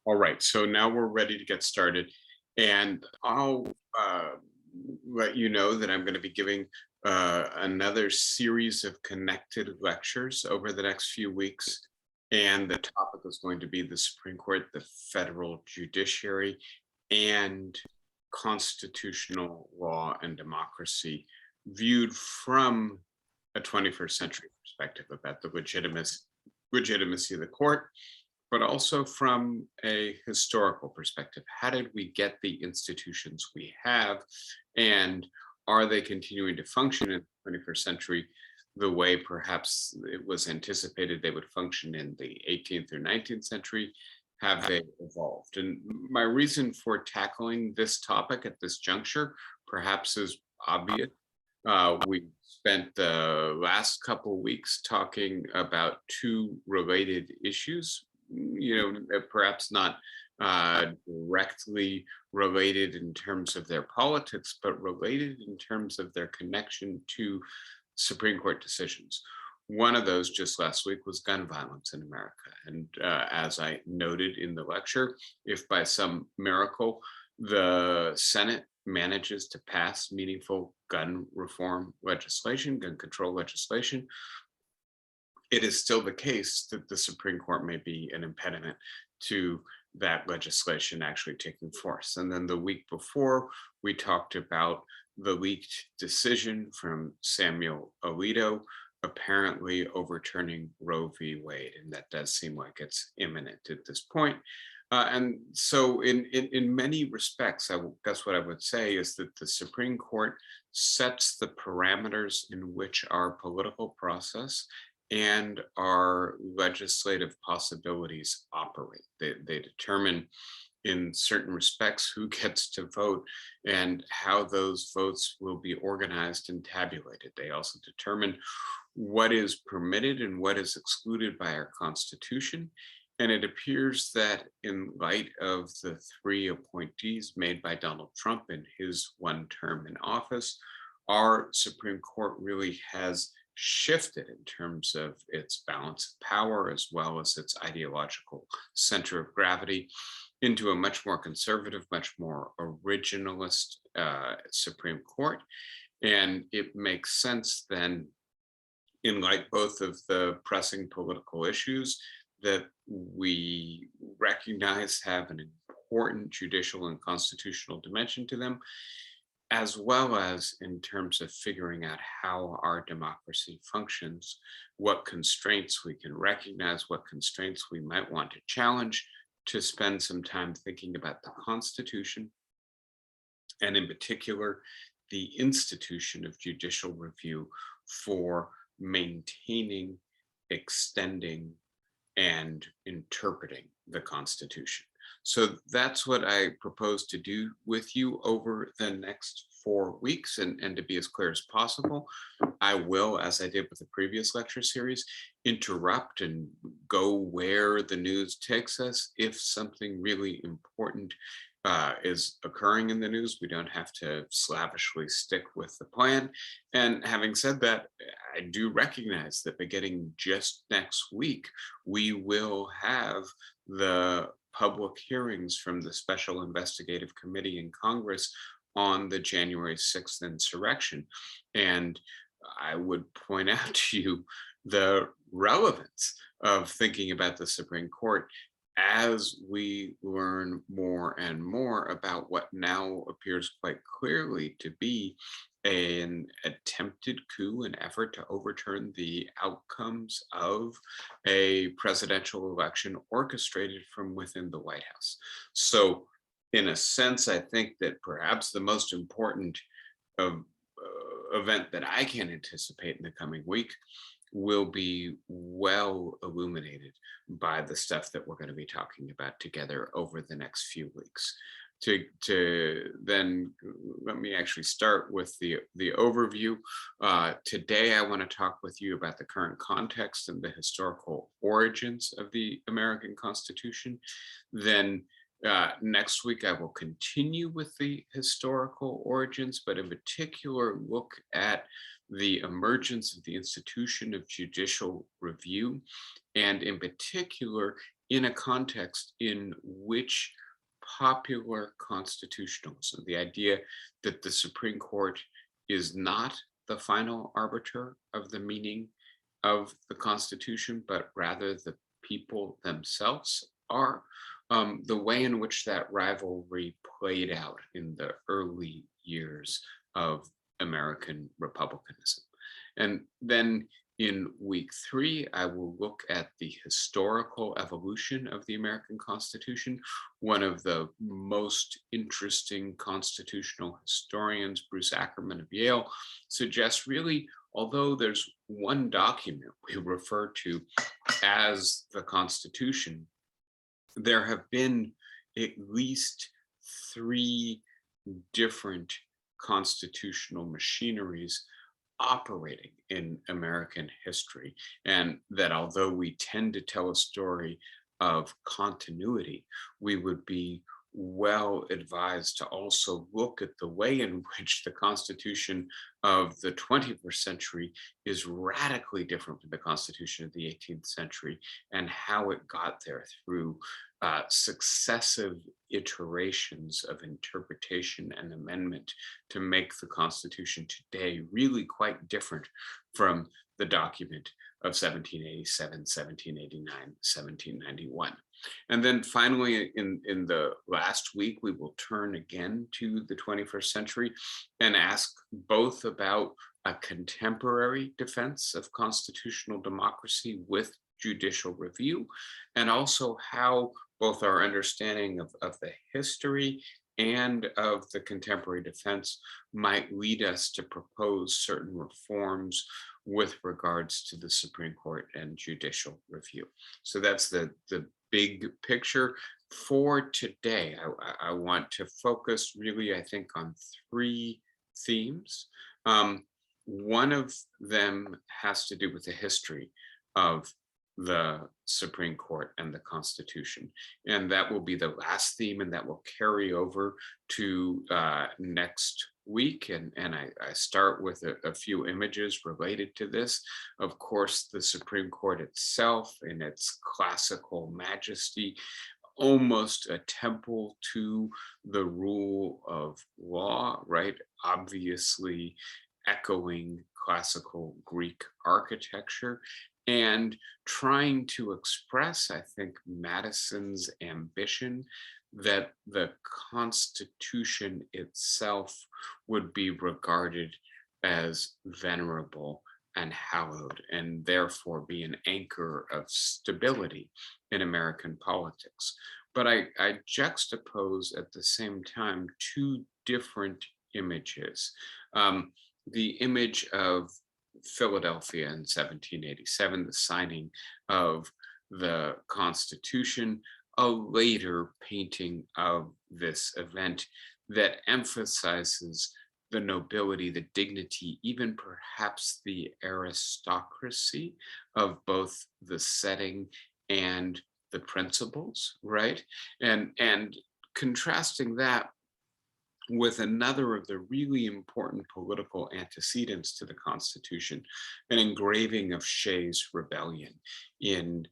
All right, so now we're ready to get started, and I'll let you know that I'm going to be giving another series of connected lectures over the next few weeks. And the topic is going to be the Supreme Court, the federal judiciary, and constitutional law and democracy viewed from a 21st century perspective about the legitimacy of the court, but also from a historical perspective. How did we get the institutions we have? And are they continuing to function in the 21st century the way perhaps it was anticipated they would function in the 18th or 19th century? Have they evolved? And my reason for tackling this topic at this juncture perhaps is obvious. We spent the last couple weeks talking about two related issues, perhaps not directly related in terms of their politics, but related in terms of their connection to Supreme Court decisions. One of those just last week was gun violence in America. And as I noted in the lecture, if by some miracle the Senate manages to pass meaningful gun reform legislation, gun control legislation, it is still the case that the Supreme Court may be an impediment to that legislation actually taking force. And then the week before, we talked about the leaked decision from Samuel Alito, apparently overturning Roe v. Wade. And that does seem like it's imminent at this point. And so in many respects, I guess what I would say is that the Supreme Court sets the parameters in which our political process and our legislative possibilities operate. They determine in certain respects who gets to vote and how those votes will be organized and tabulated. They also determine what is permitted and what is excluded by our Constitution. And it appears that in light of the three appointees made by Donald Trump in his one term in office, our Supreme Court really has shifted in terms of its balance of power as well as its ideological center of gravity into a much more conservative, much more originalist Supreme Court. And it makes sense then, in light both of the pressing political issues that we recognize have an important judicial and constitutional dimension to them, as well as in terms of figuring out how our democracy functions, what constraints we can recognize, what constraints we might want to challenge, to spend some time thinking about the Constitution, and in particular, the institution of judicial review for maintaining, extending, and interpreting the Constitution. So that's what I propose to do with you over the next 4 weeks. And to be as clear as possible, I will, as I did with the previous lecture series, interrupt and go where the news takes us. If something really important is occurring in the news, we don't have to slavishly stick with the plan. And having said that, I do recognize that beginning just next week, we will have the public hearings from the Special Investigative Committee in Congress on the January 6th insurrection. And I would point out to you the relevance of thinking about the Supreme Court as we learn more and more about what now appears quite clearly to be an attempted coup, an effort to overturn the outcomes of a presidential election orchestrated from within the White House. So, in a sense, I think that perhaps the most important event that I can anticipate in the coming week will be well illuminated by the stuff that we're going to be talking about together over the next few weeks. To then let me actually start with the overview. Today, I want to talk with you about the current context and the historical origins of the American Constitution. Then next week, I will continue with the historical origins, but in particular, look at the emergence of the institution of judicial review, and in particular, in a context in which popular constitutionalism, the idea that the Supreme Court is not the final arbiter of the meaning of the Constitution, but rather the people themselves are, the way in which that rivalry played out in the early years of American republicanism. And then in week 3, I will look at the historical evolution of the American Constitution. One of the most interesting constitutional historians, Bruce Ackerman of Yale, suggests really, although there's one document we refer to as the Constitution, there have been at least 3 different constitutional machineries operating in American history, and that although we tend to tell a story of continuity, we would be well advised to also look at the way in which the Constitution of the 21st century is radically different from the Constitution of the 18th century, and how it got there through successive iterations of interpretation and amendment to make the Constitution today really quite different from the document of 1787, 1789, 1791. And then finally, in the last week, we will turn again to the 21st century and ask both about a contemporary defense of constitutional democracy with judicial review, and also how both our understanding of the history and of the contemporary defense might lead us to propose certain reforms with regards to the Supreme Court and judicial review. So that's the big picture. For today, I want to focus really, I think, on 3 themes. One of them has to do with the history of the Supreme Court and the Constitution. And that will be the last theme, and that will carry over to next week. And I start with a few images related to this. Of course, the Supreme Court itself in its classical majesty, almost a temple to the rule of law, right? Obviously echoing classical Greek architecture, and trying to express, I think, Madison's ambition that the Constitution itself would be regarded as venerable and hallowed, and therefore be an anchor of stability in American politics. But I juxtapose at the same time 2 different images. The image of Philadelphia in 1787, the signing of the Constitution, a later painting of this event that emphasizes the nobility, the dignity, even perhaps the aristocracy of both the setting and the principles, right? And contrasting that with another of the really important political antecedents to the Constitution, an engraving of Shays' Rebellion in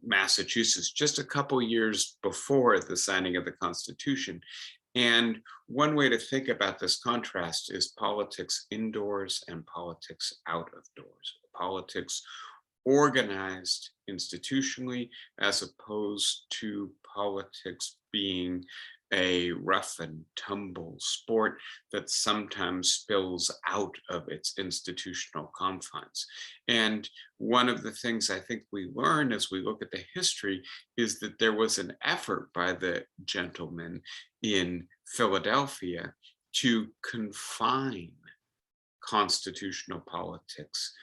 Massachusetts, just a couple years before the signing of the Constitution. And one way to think about this contrast is politics indoors and politics out of doors. Politics organized institutionally, as opposed to politics being a rough and tumble sport that sometimes spills out of its institutional confines. And one of the things I think we learn as we look at the history is that there was an effort by the gentlemen in Philadelphia to confine constitutional politics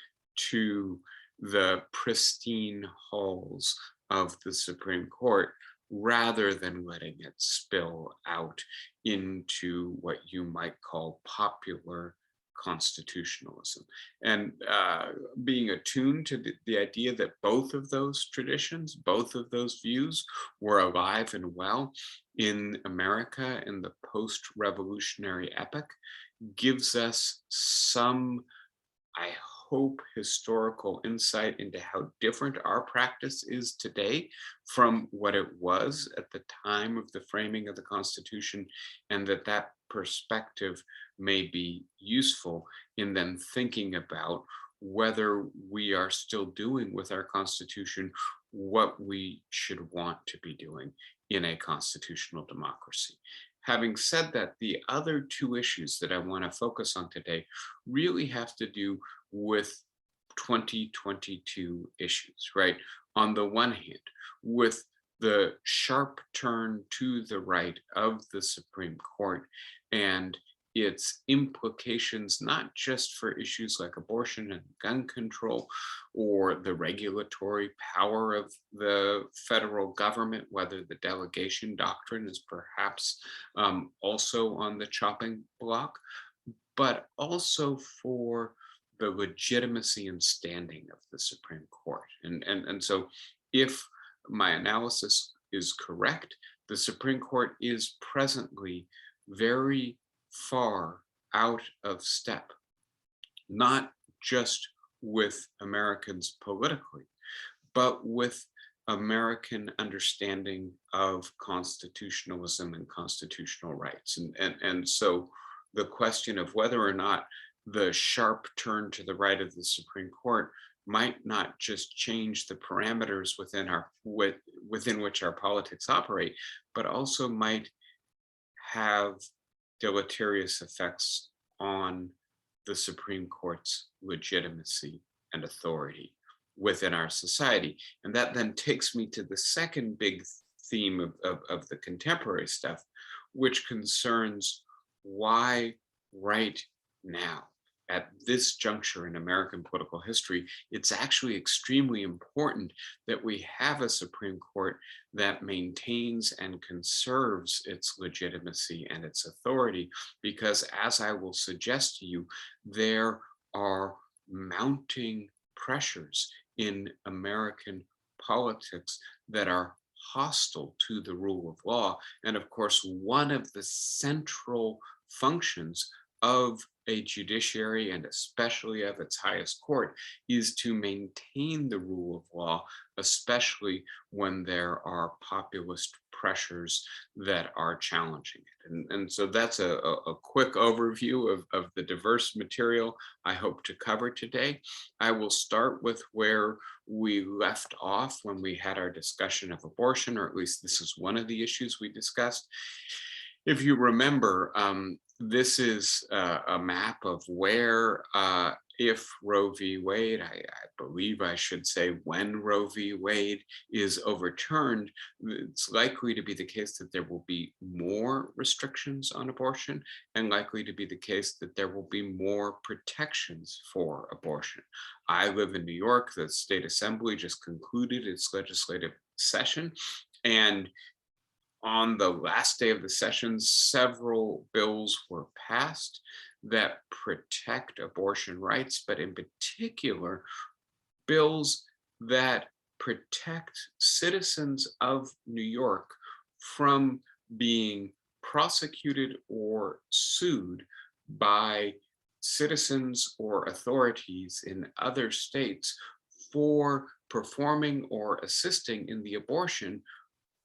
to the pristine halls of the Supreme Court, rather than letting it spill out into what you might call popular constitutionalism. And being attuned to the idea that both of those traditions, both of those views were alive and well in America in the post-revolutionary epoch, gives us some, I hope, historical insight into how different our practice is today from what it was at the time of the framing of the Constitution, and that perspective may be useful in then thinking about whether we are still doing with our Constitution what we should want to be doing in a constitutional democracy. Having said that, the other two issues that I want to focus on today really have to do with 2022 issues, right? On the one hand, with the sharp turn to the right of the Supreme Court and its implications, not just for issues like abortion and gun control or the regulatory power of the federal government, whether the delegation doctrine is perhaps also on the chopping block, but also for the legitimacy and standing of the Supreme Court. And so if my analysis is correct, the Supreme Court is presently very far out of step, not just with Americans politically, but with American understanding of constitutionalism and constitutional rights. And so the question of whether or not the sharp turn to the right of the Supreme Court might not just change the parameters within which our politics operate, but also might have deleterious effects on the Supreme Court's legitimacy and authority within our society. And that then takes me to the second big theme of the contemporary stuff, which concerns why right now, at this juncture in American political history, it's actually extremely important that we have a Supreme Court that maintains and conserves its legitimacy and its authority, because as I will suggest to you, there are mounting pressures in American politics that are hostile to the rule of law. And of course, one of the central functions of a judiciary, and especially of its highest court, is to maintain the rule of law, especially when there are populist pressures that are challenging it. And so that's a quick overview of the diverse material I hope to cover today. I will start with where we left off when we had our discussion of abortion, or at least this is one of the issues we discussed. If you remember, this is a map of where, if Roe v. Wade, I believe I should say when Roe v. Wade is overturned, it's likely to be the case that there will be more restrictions on abortion, and likely to be the case that there will be more protections for abortion. I live in New York. The state assembly just concluded its legislative session, and on the last day of the session, several bills were passed that protect abortion rights, but in particular, bills that protect citizens of New York from being prosecuted or sued by citizens or authorities in other states for performing or assisting in the abortion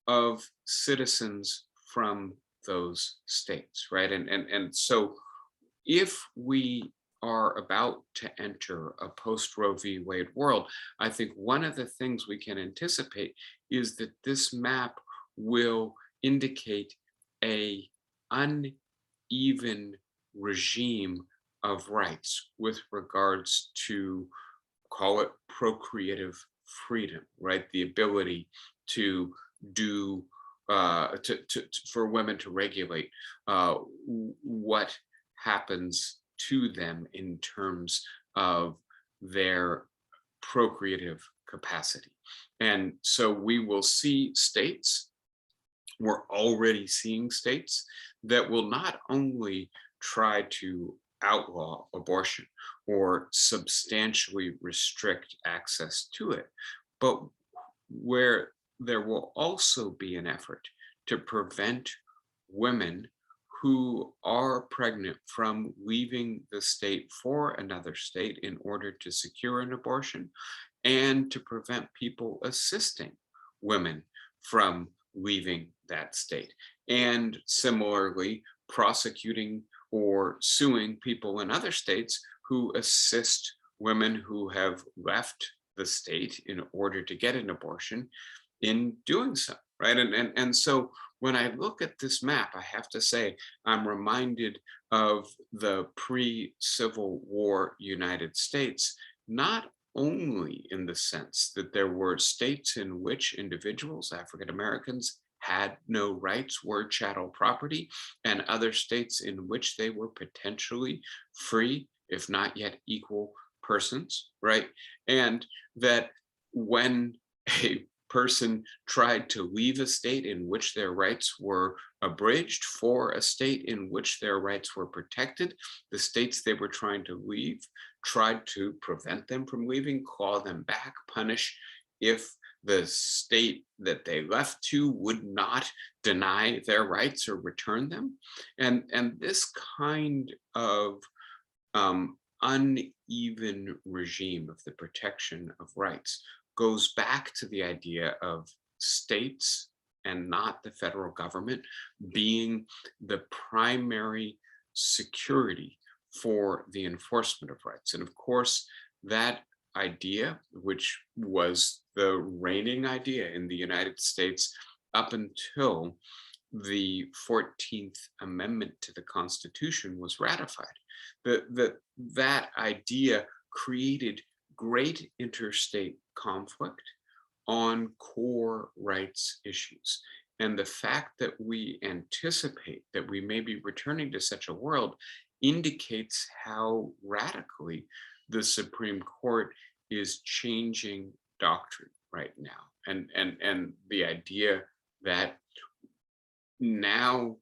of citizens from those states, right? And so if we are about to enter a post Roe v. Wade world, I think one of the things we can anticipate is that this map will indicate a uneven regime of rights with regards to, call it procreative freedom, right? The ability to do for women to regulate what happens to them in terms of their procreative capacity. And so we will see states, we're already seeing states that will not only try to outlaw abortion or substantially restrict access to it, but where there will also be an effort to prevent women who are pregnant from leaving the state for another state in order to secure an abortion, and to prevent people assisting women from leaving that state. And similarly, prosecuting or suing people in other states who assist women who have left the state in order to get an abortion in doing so, right? And so when I look at this map, I have to say I'm reminded of the pre-Civil War United States, not only in the sense that there were states in which individuals, African Americans, had no rights, were chattel property, and other states in which they were potentially free, if not yet equal persons, right? And that when a person tried to leave a state in which their rights were abridged for a state in which their rights were protected, the states they were trying to leave tried to prevent them from leaving, call them back, punish if the state that they left to would not deny their rights or return them. And this kind of uneven regime of the protection of rights goes back to the idea of states and not the federal government being the primary security for the enforcement of rights. And of course, that idea, which was the reigning idea in the United States up until the 14th Amendment to the Constitution was ratified, that idea created great interstate conflict on core rights issues. And the fact that we anticipate that we may be returning to such a world indicates how radically the Supreme Court is changing doctrine right now. And the idea that now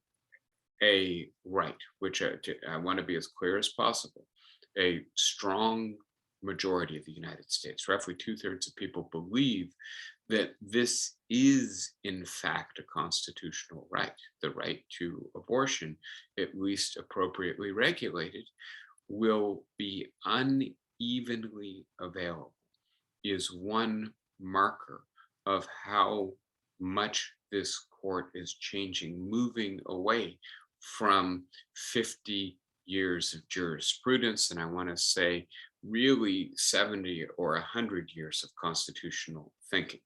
a right, which I want to be as clear as possible, a strong majority of the United States, roughly 2/3 of people, believe that this is in fact a constitutional right, the right to abortion, at least appropriately regulated, will be unevenly available, is one marker of how much this court is changing, moving away from 50 years of jurisprudence, and I want to say really 70 or 100 years of constitutional thinking.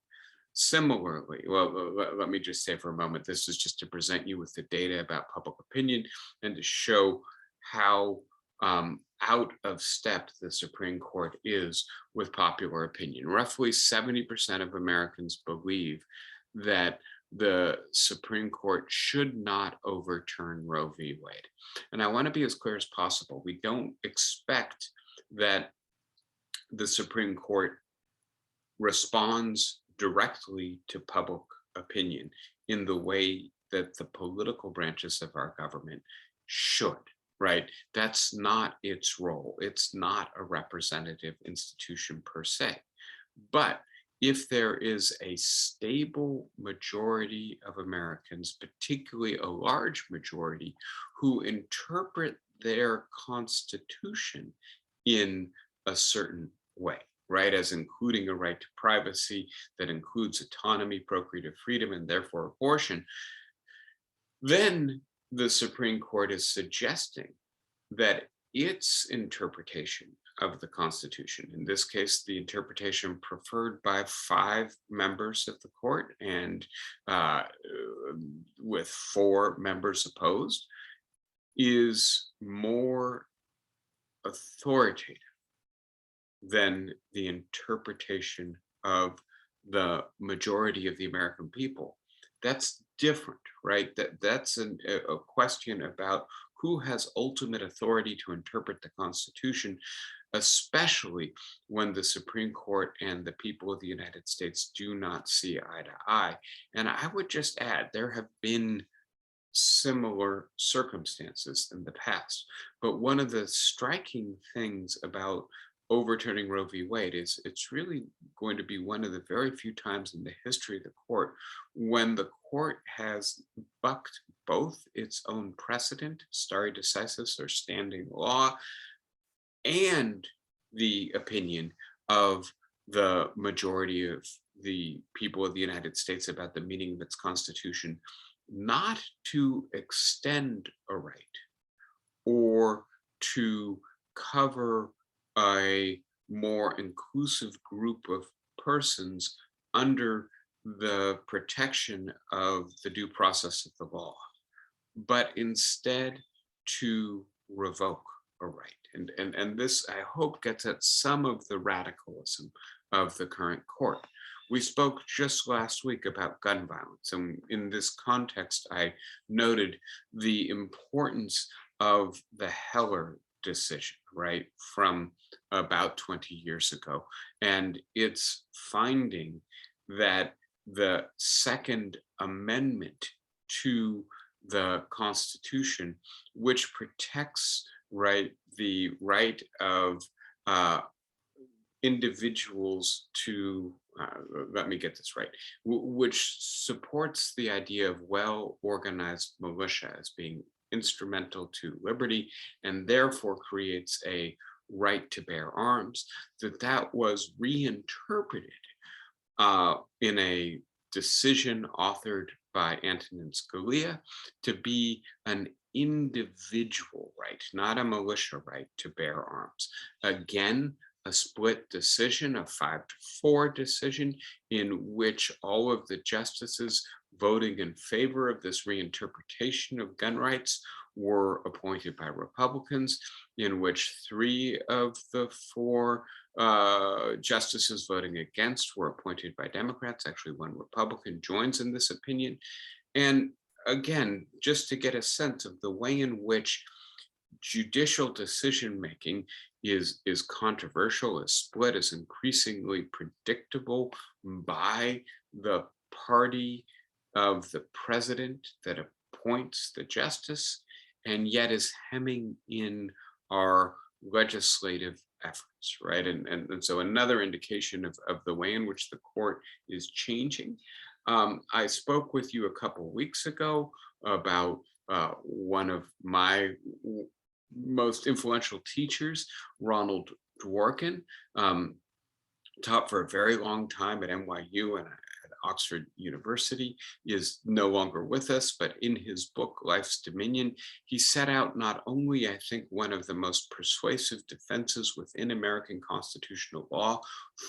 Similarly, well, let me just say for a moment, this is just to present you with the data about public opinion and to show how out of step the Supreme Court is with popular opinion. Roughly 70% of Americans believe that the Supreme Court should not overturn Roe v. Wade. And I want to be as clear as possible. We don't expect that the Supreme Court responds directly to public opinion in the way that the political branches of our government should, right? That's not its role. It's not a representative institution per se. But if there is a stable majority of Americans, particularly a large majority, who interpret their Constitution in a certain way, right, as including a right to privacy that includes autonomy, procreative freedom, and therefore abortion, then the Supreme Court is suggesting that its interpretation of the Constitution, in this case, the interpretation preferred by 5 members of the court and with 4 members opposed, is more authoritative than the interpretation of the majority of the American people. That's different, right? That's a question about who has ultimate authority to interpret the Constitution, especially when the Supreme Court and the people of the United States do not see eye to eye. And I would just add, there have been similar circumstances in the past. But one of the striking things about overturning Roe v. Wade is it's really going to be one of the very few times in the history of the court when the court has bucked both its own precedent, stare decisis or standing law, and the opinion of the majority of the people of the United States about the meaning of its constitution, not to extend a right or to cover a more inclusive group of persons under the protection of the due process of the law, but instead to revoke a right. And this, I hope, gets at some of the radicalism of the current court. We spoke just last week about gun violence, and in this context, I noted the importance of the Heller decision, right, from about 20 years ago, and its finding that the Second Amendment to the Constitution, which protects, right, the right of individuals to, let me get this right, which supports the idea of well-organized militia as being instrumental to liberty, and therefore creates a right to bear arms, that was reinterpreted in a decision authored by Antonin Scalia to be an individual right, not a militia right to bear arms. Again, a split decision, a 5-4 decision, in which all of the justices voting in favor of this reinterpretation of gun rights were appointed by Republicans, in which 3 of the 4 justices voting against were appointed by Democrats. Actually, 1 Republican joins in this opinion. And again, just to get a sense of the way in which judicial decision-making is controversial, is split, is increasingly predictable by the party of the president that appoints the justice, and yet is hemming in our legislative efforts, right? And so another indication of the way in which the court is changing. I spoke with you a couple of weeks ago about one of my most influential teachers, Ronald Dworkin, taught for a very long time at NYU and at Oxford University, is no longer with us, but in his book, Life's Dominion, he set out not only, I think, one of the most persuasive defenses within American constitutional law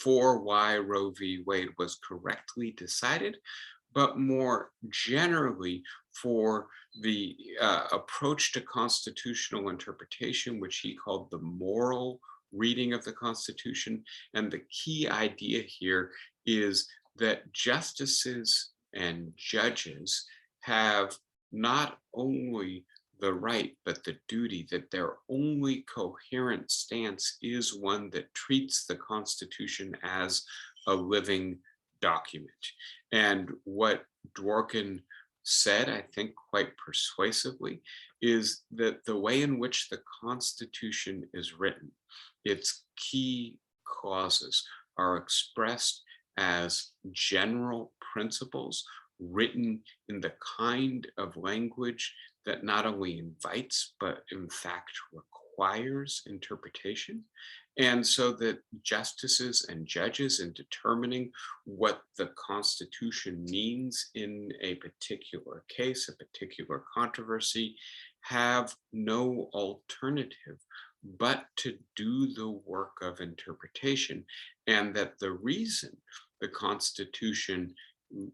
for why Roe v. Wade was correctly decided, but more generally for the approach to constitutional interpretation, which he called the moral reading of the Constitution. And the key idea here is that justices and judges have not only the right, but the duty that their only coherent stance is one that treats the Constitution as a living document. And what Dworkin said, I think quite persuasively, is that the way in which the Constitution is written, its key clauses are expressed as general principles written in the kind of language that not only invites, but in fact requires interpretation. And so that justices and judges, in determining what the Constitution means in a particular case, a particular controversy, have no alternative but to do the work of interpretation. And that the reason the Constitution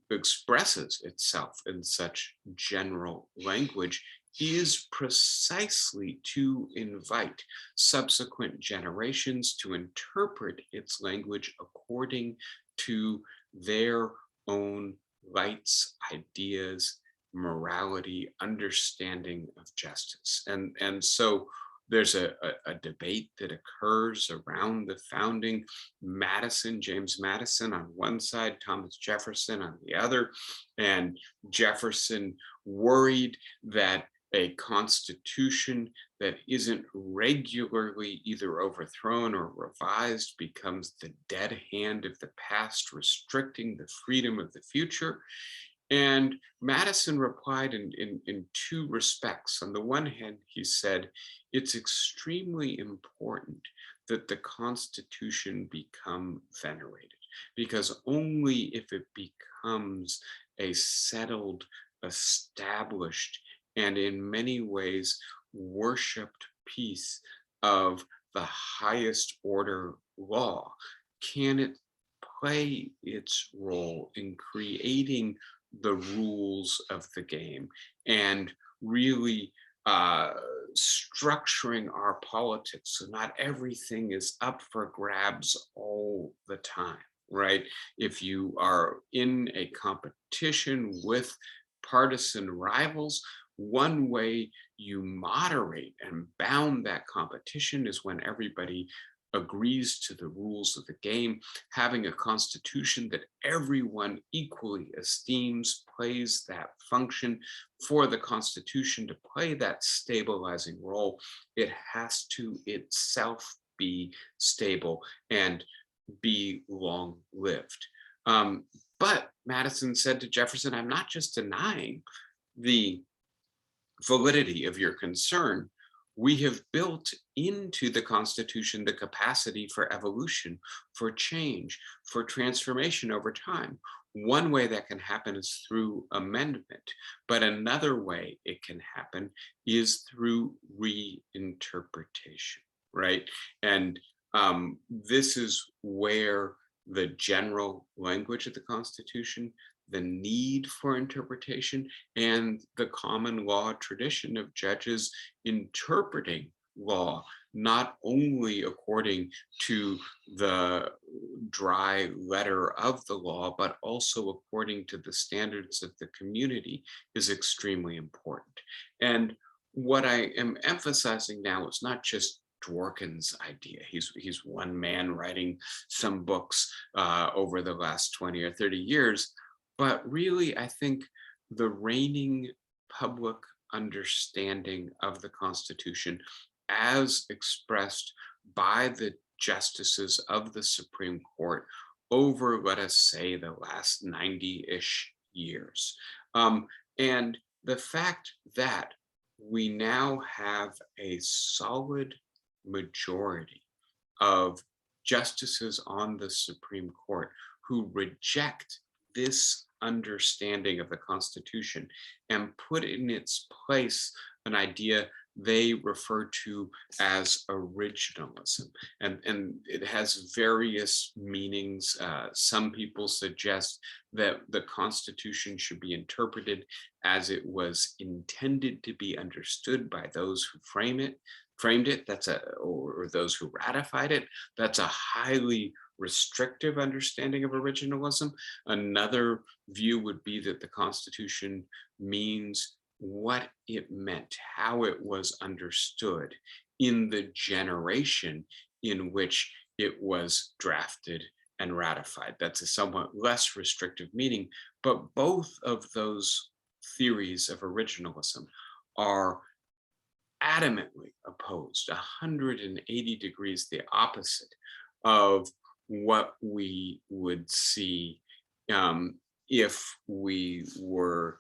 expresses itself in such general language is precisely to invite subsequent generations to interpret its language according to their own rights, ideas, morality, understanding of justice. And so there's a debate that occurs around the founding. Madison, James Madison on one side, Thomas Jefferson on the other. And Jefferson worried that a constitution that isn't regularly either overthrown or revised becomes the dead hand of the past, restricting the freedom of the future. And Madison replied in two respects. On the one hand, he said, it's extremely important that the Constitution become venerated, because only if it becomes a settled, established, and in many ways worshipped piece of the highest order law can it play its role in creating the rules of the game and really structuring our politics so not everything is up for grabs all the time, right? If you are in a competition with partisan rivals, one way you moderate and bound that competition is when everybody agrees to the rules of the game. Having a constitution that everyone equally esteems plays that function. For the constitution to play that stabilizing role, it has to itself be stable and be long-lived. But Madison said to Jefferson, I'm not just denying the validity of your concern. We have built into the Constitution the capacity for evolution, for change, for transformation over time. One way that can happen is through amendment, but another way it can happen is through reinterpretation, right? And this is where the general language of the Constitution, the need for interpretation, and the common law tradition of judges interpreting law, not only according to the dry letter of the law, but also according to the standards of the community, is extremely important. And what I am emphasizing now is not just Dworkin's idea. He's one man writing some books over the last 20 or 30 years, but really, I think the reigning public understanding of the Constitution as expressed by the justices of the Supreme Court over, let us say, the last 90-ish years. And the fact that we now have a solid majority of justices on the Supreme Court who reject this understanding of the Constitution and put in its place an idea they refer to as originalism. And it has various meanings. Some people suggest that the Constitution should be interpreted as it was intended to be understood by those who framed it, or those who ratified it. That's a highly restrictive understanding of originalism. Another view would be that the Constitution means what it meant, how it was understood in the generation in which it was drafted and ratified. That's a somewhat less restrictive meaning, but both of those theories of originalism are adamantly opposed, 180 degrees the opposite of what we would see if we were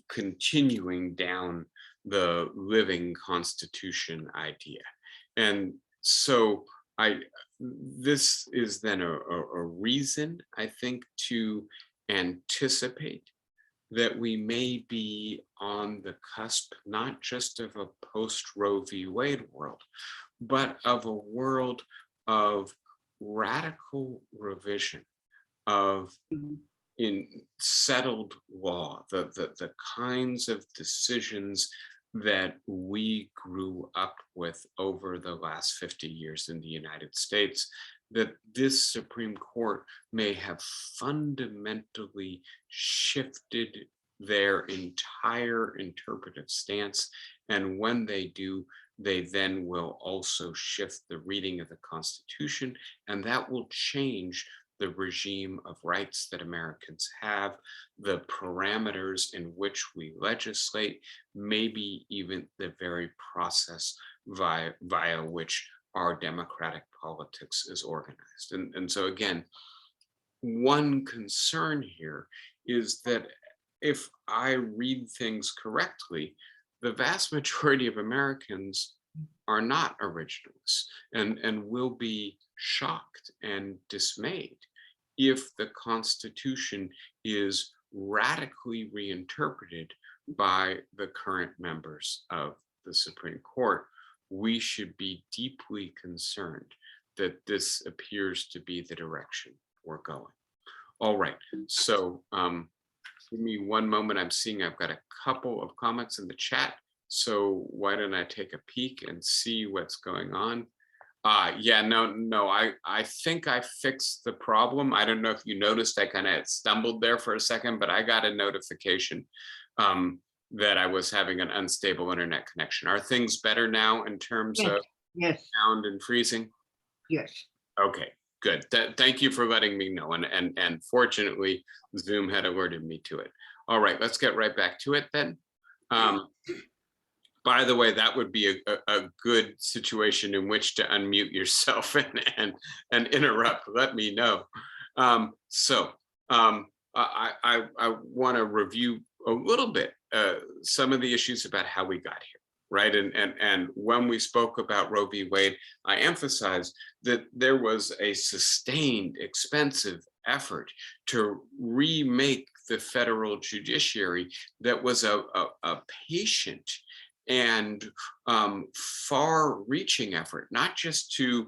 continuing down the living Constitution idea. And so this is then a reason, I think, to anticipate that we may be on the cusp, not just of a post-Roe v. Wade world, but of a world of radical revision of in settled law, the kinds of decisions that we grew up with over the last 50 years in the United States, that this Supreme Court may have fundamentally shifted their entire interpretive stance. And when they do, they then will also shift the reading of the Constitution, and that will change the regime of rights that Americans have, the parameters in which we legislate, maybe even the very process via which our democratic politics is organized. And so again, one concern here is that if I read things correctly, the vast majority of Americans are not originalists and will be shocked and dismayed if the Constitution is radically reinterpreted by the current members of the Supreme Court. We should be deeply concerned that this appears to be the direction we're going. All right, so give me one moment. I'm seeing I've got a couple of comments in the chat. So why don't I take a peek and see what's going on? Yeah, no, I think I fixed the problem. I don't know if you noticed, I kind of stumbled there for a second, but I got a notification that I was having an unstable internet connection. Are things better now in terms Yes. of Yes. sound and freezing? Yes. Okay, good. Thank you for letting me know. And fortunately, Zoom had alerted me to it. All right, let's get right back to it then. By the way, that would be a good situation in which to unmute yourself and interrupt. Let me know. I want to review a little bit some of the issues about how we got here, right? And when we spoke about Roe v. Wade, I emphasized that there was a sustained, expensive effort to remake the federal judiciary that was a patient and far-reaching effort, not just to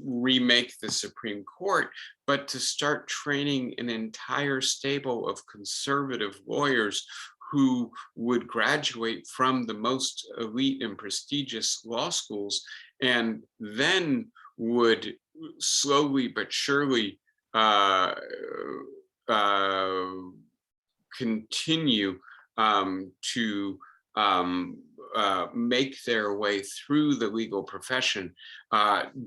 remake the Supreme Court, but to start training an entire stable of conservative lawyers who would graduate from the most elite and prestigious law schools and then would slowly but surely continue to make their way through the legal profession,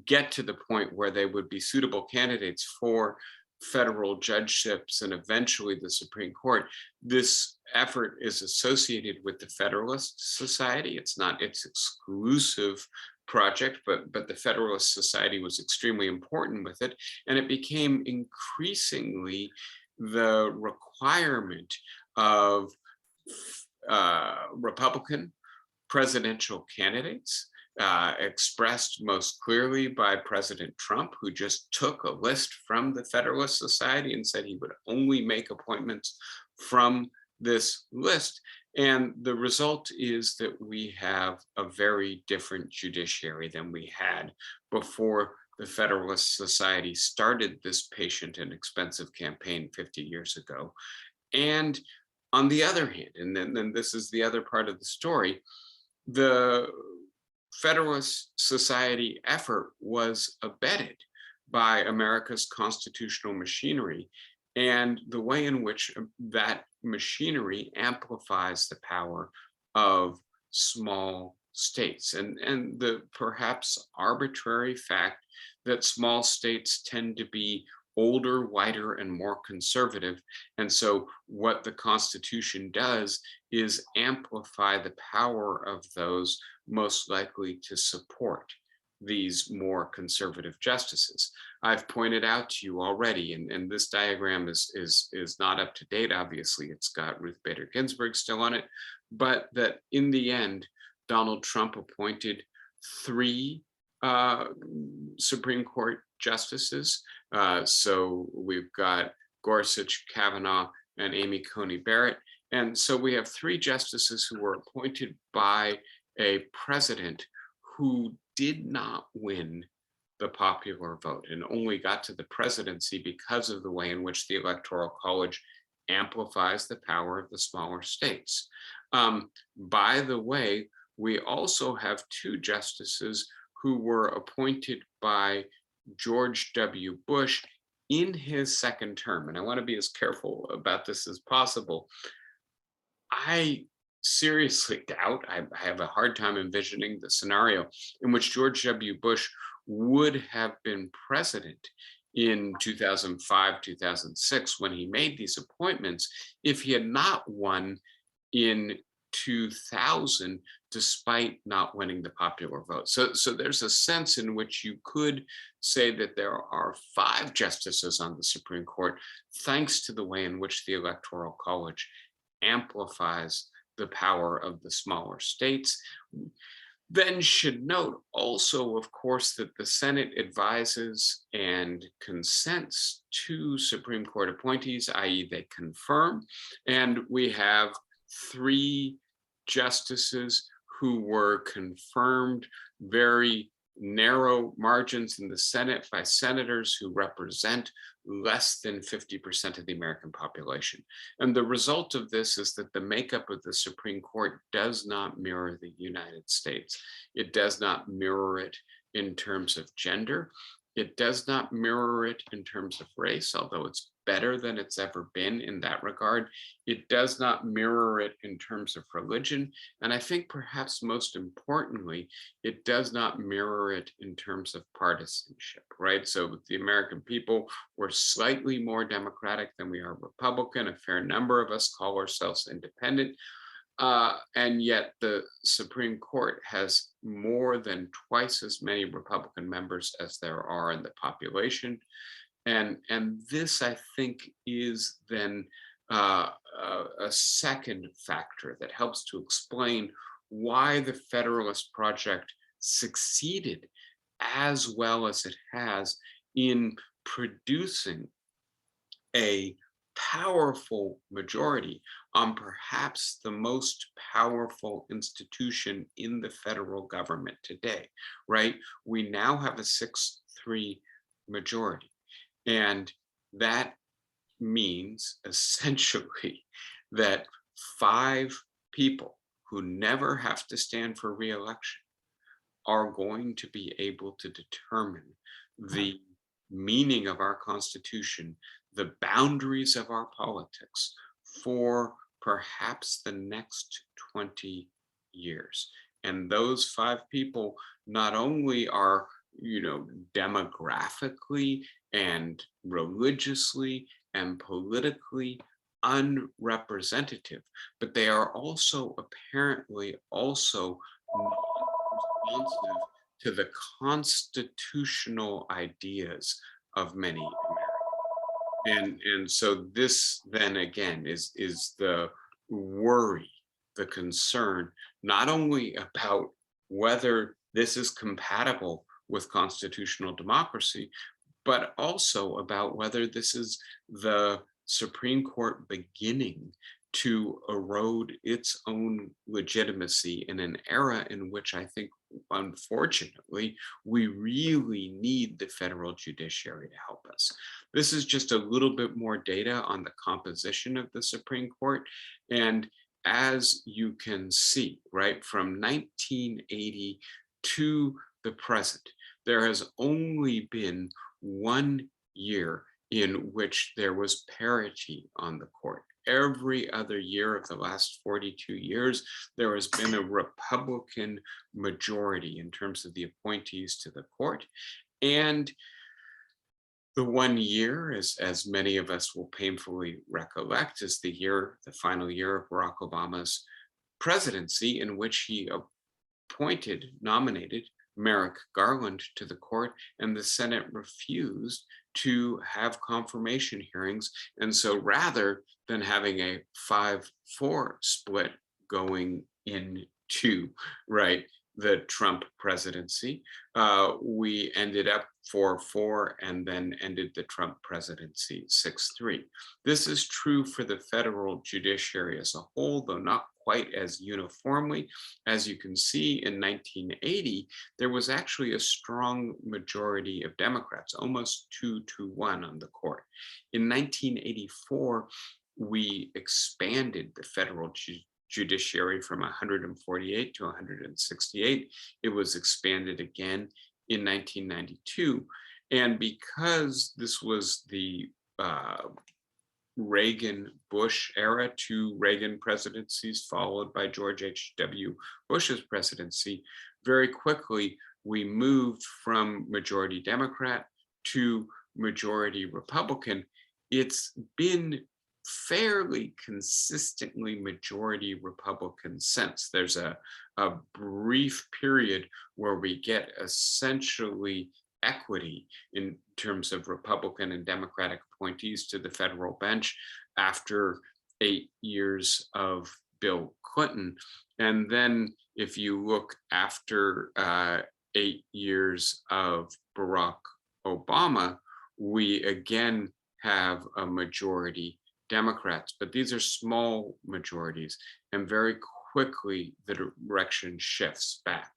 get to the point where they would be suitable candidates for federal judgeships and eventually the Supreme Court. This effort is associated with the Federalist Society. It's not its exclusive project, but the Federalist Society was extremely important with it, and it became increasingly the requirement of Republican presidential candidates, expressed most clearly by President Trump, who just took a list from the Federalist Society and said he would only make appointments from this list. And the result is that we have a very different judiciary than we had before the Federalist Society started this patient and expensive campaign 50 years ago. And on the other hand, and then this is the other part of the story, the Federalist Society effort was abetted by America's constitutional machinery and the way in which that machinery amplifies the power of small states and the perhaps arbitrary fact that small states tend to be older, whiter, and more conservative. And so what the Constitution does is amplify the power of those most likely to support these more conservative justices. I've pointed out to you already, and this diagram is not up to date, obviously. It's got Ruth Bader Ginsburg still on it, but that in the end, Donald Trump appointed 3 Supreme Court justices. So we've got Gorsuch, Kavanaugh, and Amy Coney Barrett. And so we have 3 justices who were appointed by a president who did not win the popular vote and only got to the presidency because of the way in which the Electoral College amplifies the power of the smaller states. By the way, we also have 2 justices who were appointed by George W. Bush in his second term. And I want to be as careful about this as possible. I seriously doubt, I have a hard time envisioning the scenario in which George W. Bush would have been president in 2005, 2006, when he made these appointments, if he had not won in 2000, despite not winning the popular vote. So there's a sense in which you could say that there are 5 justices on the Supreme Court, thanks to the way in which the Electoral College amplifies the power of the smaller states. Then should note also, of course, that the Senate advises and consents to Supreme Court appointees, i.e. they confirm. And we have 3 justices who were confirmed, very narrow margins in the Senate by senators who represent less than 50% of the American population. And the result of this is that the makeup of the Supreme Court does not mirror the United States. It does not mirror it in terms of gender. It does not mirror it in terms of race, although it's better than it's ever been in that regard. It does not mirror it in terms of religion. And I think perhaps most importantly, it does not mirror it in terms of partisanship, right? So the American people were slightly more Democratic than we are Republican. A fair number of us call ourselves independent. And yet the Supreme Court has more than twice as many Republican members as there are in the population. And this, I think, is then a second factor that helps to explain why the Federalist Project succeeded as well as it has in producing a powerful majority on perhaps the most powerful institution in the federal government today, right? We now have a 6-3 majority. And that means essentially that 5 people who never have to stand for re-election are going to be able to determine the meaning of our Constitution, the boundaries of our politics for perhaps the next 20 years. And those 5 people not only are, demographically and religiously and politically unrepresentative, but they are also apparently also not responsive to the constitutional ideas of many Americans. And so this then again is the worry, the concern, not only about whether this is compatible with constitutional democracy, but also about whether this is the Supreme Court beginning to erode its own legitimacy in an era in which I think, unfortunately, we really need the federal judiciary to help us. This is just a little bit more data on the composition of the Supreme Court. And as you can see, right, from 1980 to the present, there has only been 1 year in which there was parity on the court. Every other year of the last 42 years, there has been a Republican majority in terms of the appointees to the court. And the 1 year, as many of us will painfully recollect, is the final year of Barack Obama's presidency, in which he nominated Merrick Garland to the court, and the Senate refused to have confirmation hearings. And so rather than having a 5-4 split going into, right, the Trump presidency, we ended up 4-4 and then ended the Trump presidency 6-3. This is true for the federal judiciary as a whole, though not quite as uniformly. As you can see, in 1980, there was actually a strong majority of Democrats, almost 2-1 on the court. In 1984, we expanded the federal judiciary from 148 to 168. It was expanded again in 1992. And because this was the Reagan-Bush era, 2 Reagan presidencies followed by George H.W. Bush's presidency, very quickly we moved from majority Democrat to majority Republican. It's been fairly consistently majority Republican sense. There's a brief period where we get essentially equity in terms of Republican and Democratic appointees to the federal bench after 8 years of Bill Clinton. And then if you look after 8 years of Barack Obama, we again have a majority Democrats, but these are small majorities, and very quickly the direction shifts back.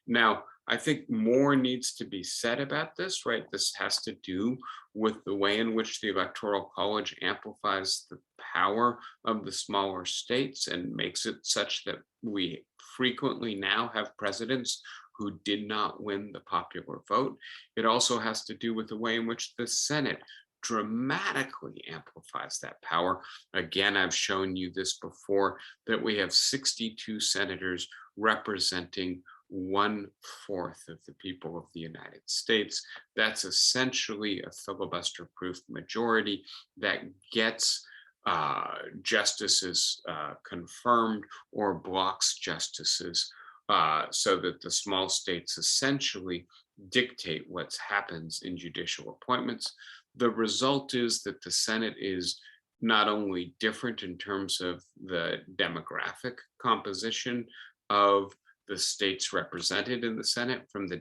Now, I think more needs to be said about this, right? This has to do with the way in which the Electoral College amplifies the power of the smaller states and makes it such that we frequently now have presidents who did not win the popular vote. It also has to do with the way in which the Senate dramatically amplifies that power. Again, I've shown you this before, that we have 62 senators representing 1/4 of the people of the United States. That's essentially a filibuster-proof majority that gets justices confirmed or blocks justices, so that the small states essentially dictate what happens in judicial appointments. The result is that the Senate is not only different in terms of the demographic composition of the states represented in the Senate from the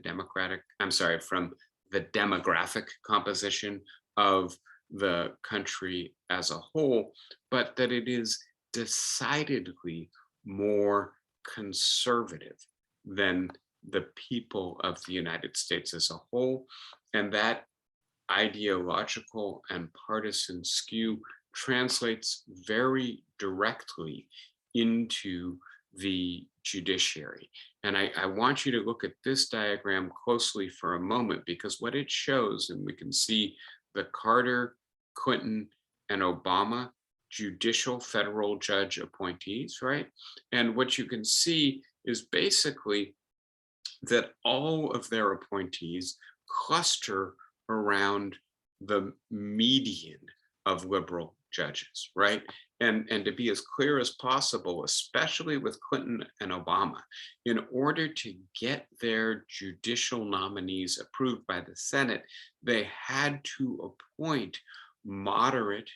from the demographic composition of the country as a whole, but that it is decidedly more conservative than the people of the United States as a whole. And that ideological and partisan skew translates very directly into the judiciary. And I want you to look at this diagram closely for a moment, because what it shows, and we can see the Carter, Clinton, and Obama judicial federal judge appointees, right? And what you can see is basically that all of their appointees cluster around the median of liberal judges, right? And to be as clear as possible, especially with Clinton and Obama, in order to get their judicial nominees approved by the Senate, they had to appoint moderate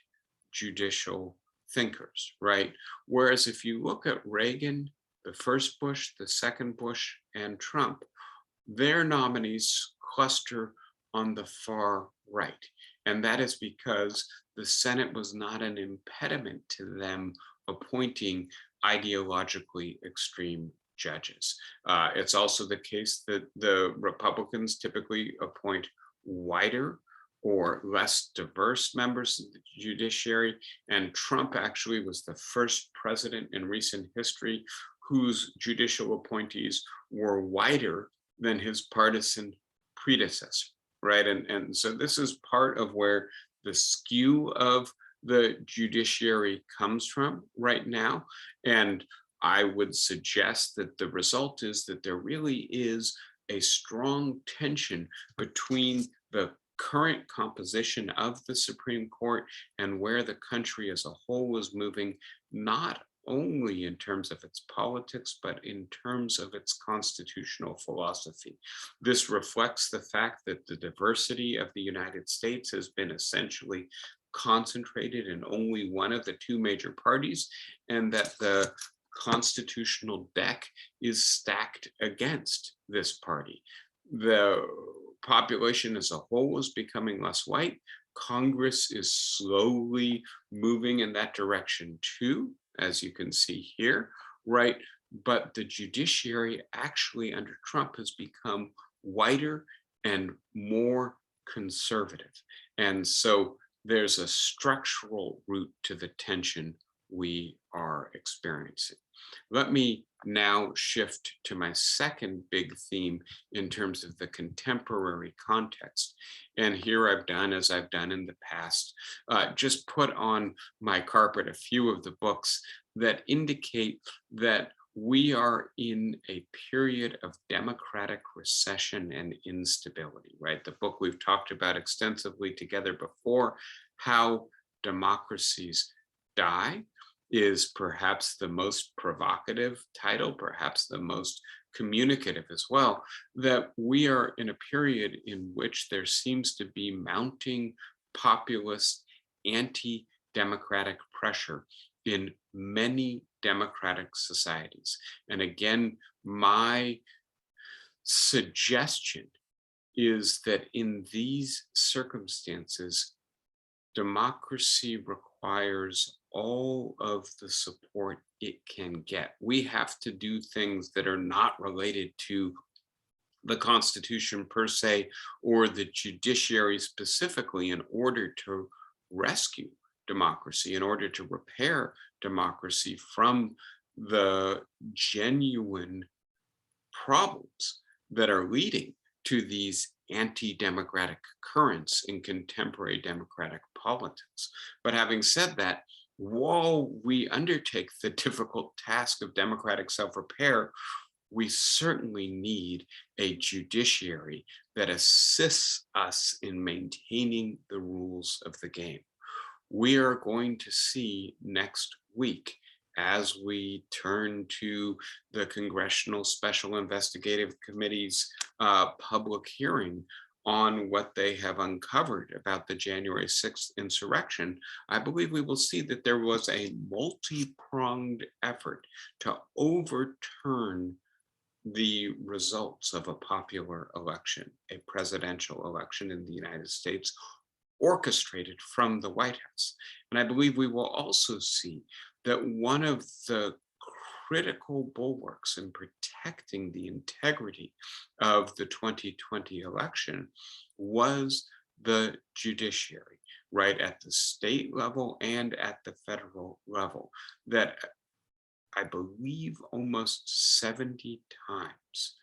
judicial thinkers, right? Whereas if you look at Reagan, the first Bush, the second Bush, and Trump, their nominees cluster on the far right. And that is because the Senate was not an impediment to them appointing ideologically extreme judges. It's also the case that the Republicans typically appoint whiter or less diverse members of the judiciary. And Trump actually was the first president in recent history whose judicial appointees were whiter than his partisan predecessor, right? And so this is part of where the skew of the judiciary comes from right now. And I would suggest that the result is that there really is a strong tension between the current composition of the Supreme Court and where the country as a whole is moving, not only in terms of its politics, but in terms of its constitutional philosophy. This reflects the fact that the diversity of the United States has been essentially concentrated in only one of the two major parties, and that the constitutional deck is stacked against this party. The population as a whole is becoming less white. Congress is slowly moving in that direction too, as you can see here, right? But the judiciary actually under Trump has become whiter and more conservative. And so there's a structural root to the tension we are experiencing. Let me now shift to my second big theme in terms of the contemporary context. And here I've done, as I've done in the past, just put on my carpet a few of the books that indicate that we are in a period of democratic recession and instability, right? The book we've talked about extensively together before, How Democracies die is perhaps the most provocative title, perhaps the most communicative as well, that we are in a period in which there seems to be mounting populist, anti-democratic pressure in many democratic societies. And again, my suggestion is that in these circumstances, democracy requires all of the support it can get. We have to do things that are not related to the Constitution per se or the judiciary specifically in order to rescue democracy, in order to repair democracy from the genuine problems that are leading to these anti-democratic currents in contemporary democratic politics. But having said that, while we undertake the difficult task of democratic self-repair, we certainly need a judiciary that assists us in maintaining the rules of the game. We are going to see next week, as we turn to the Congressional Special Investigative Committee's public hearing on what they have uncovered about the January 6th insurrection, I believe we will see that there was a multi-pronged effort to overturn the results of a popular election, a presidential election in the United States, orchestrated from the White House. And I believe we will also see that one of the critical bulwarks in protecting the integrity of the 2020 election was the judiciary, right at the state level and at the federal level, that I believe almost 70 times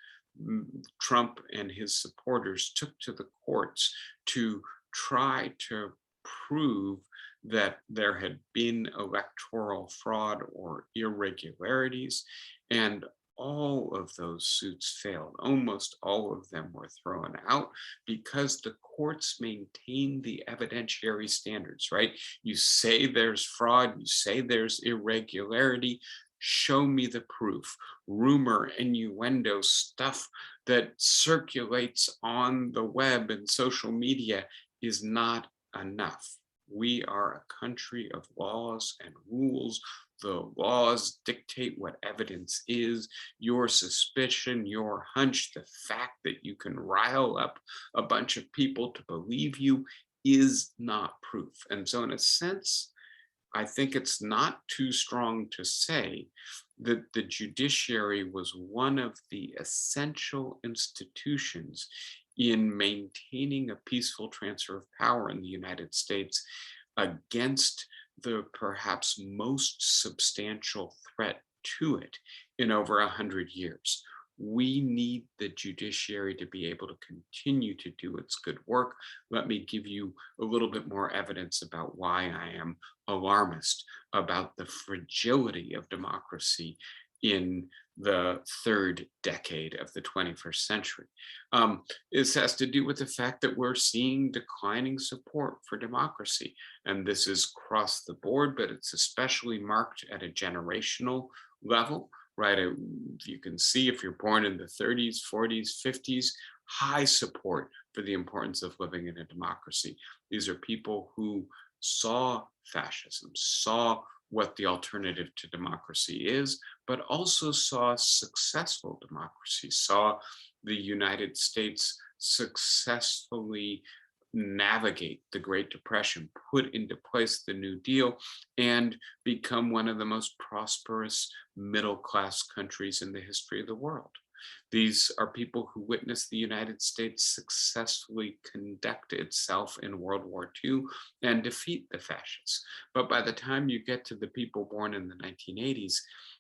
Trump and his supporters took to the courts to try to prove that there had been electoral fraud or irregularities, and all of those suits failed. Almost all of them were thrown out because the courts maintain the evidentiary standards, right? You say there's fraud, you say there's irregularity, show me the proof. Rumor, innuendo, stuff that circulates on the web and social media is not enough. We are a country of laws and rules. The laws dictate what evidence is. Your suspicion, your hunch, the fact that you can rile up a bunch of people to believe you is not proof. And so in a sense, I think it's not too strong to say that the judiciary was one of the essential institutions in maintaining a peaceful transfer of power in the United States against the perhaps most substantial threat to it in over 100 years. We need the judiciary to be able to continue to do its good work. Let me give you a little bit more evidence about why I am alarmist about the fragility of democracy in the third decade of the 21st century. This has to do with the fact that we're seeing declining support for democracy. And this is across the board, but it's especially marked at a generational level, right? You can see if you're born in the 30s, 40s, 50s, high support for the importance of living in a democracy. These are people who saw fascism, saw what the alternative to democracy is, but also saw successful democracy, saw the United States successfully navigate the Great Depression, put into place the New Deal, and become one of the most prosperous middle-class countries in the history of the world. These are people who witnessed the United States successfully conduct itself in World War II and defeat the fascists. But by the time you get to the people born in the 1980s,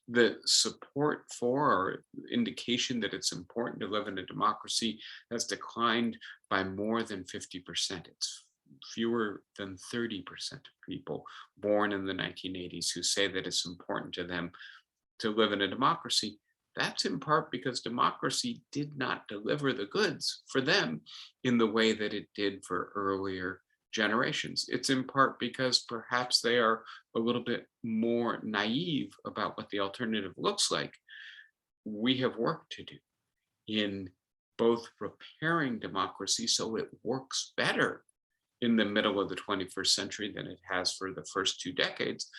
the support for or indication that it's important to live in a democracy has declined by more than 50%. It's fewer than 30% of people born in the 1980s who say that it's important to them to live in a democracy. That's in part because democracy did not deliver the goods for them in the way that it did for earlier generations. It's in part because perhaps they are a little bit more naive about what the alternative looks like. We have work to do in both repairing democracy so it works better in the middle of the 21st century than it has for the first 2 decades,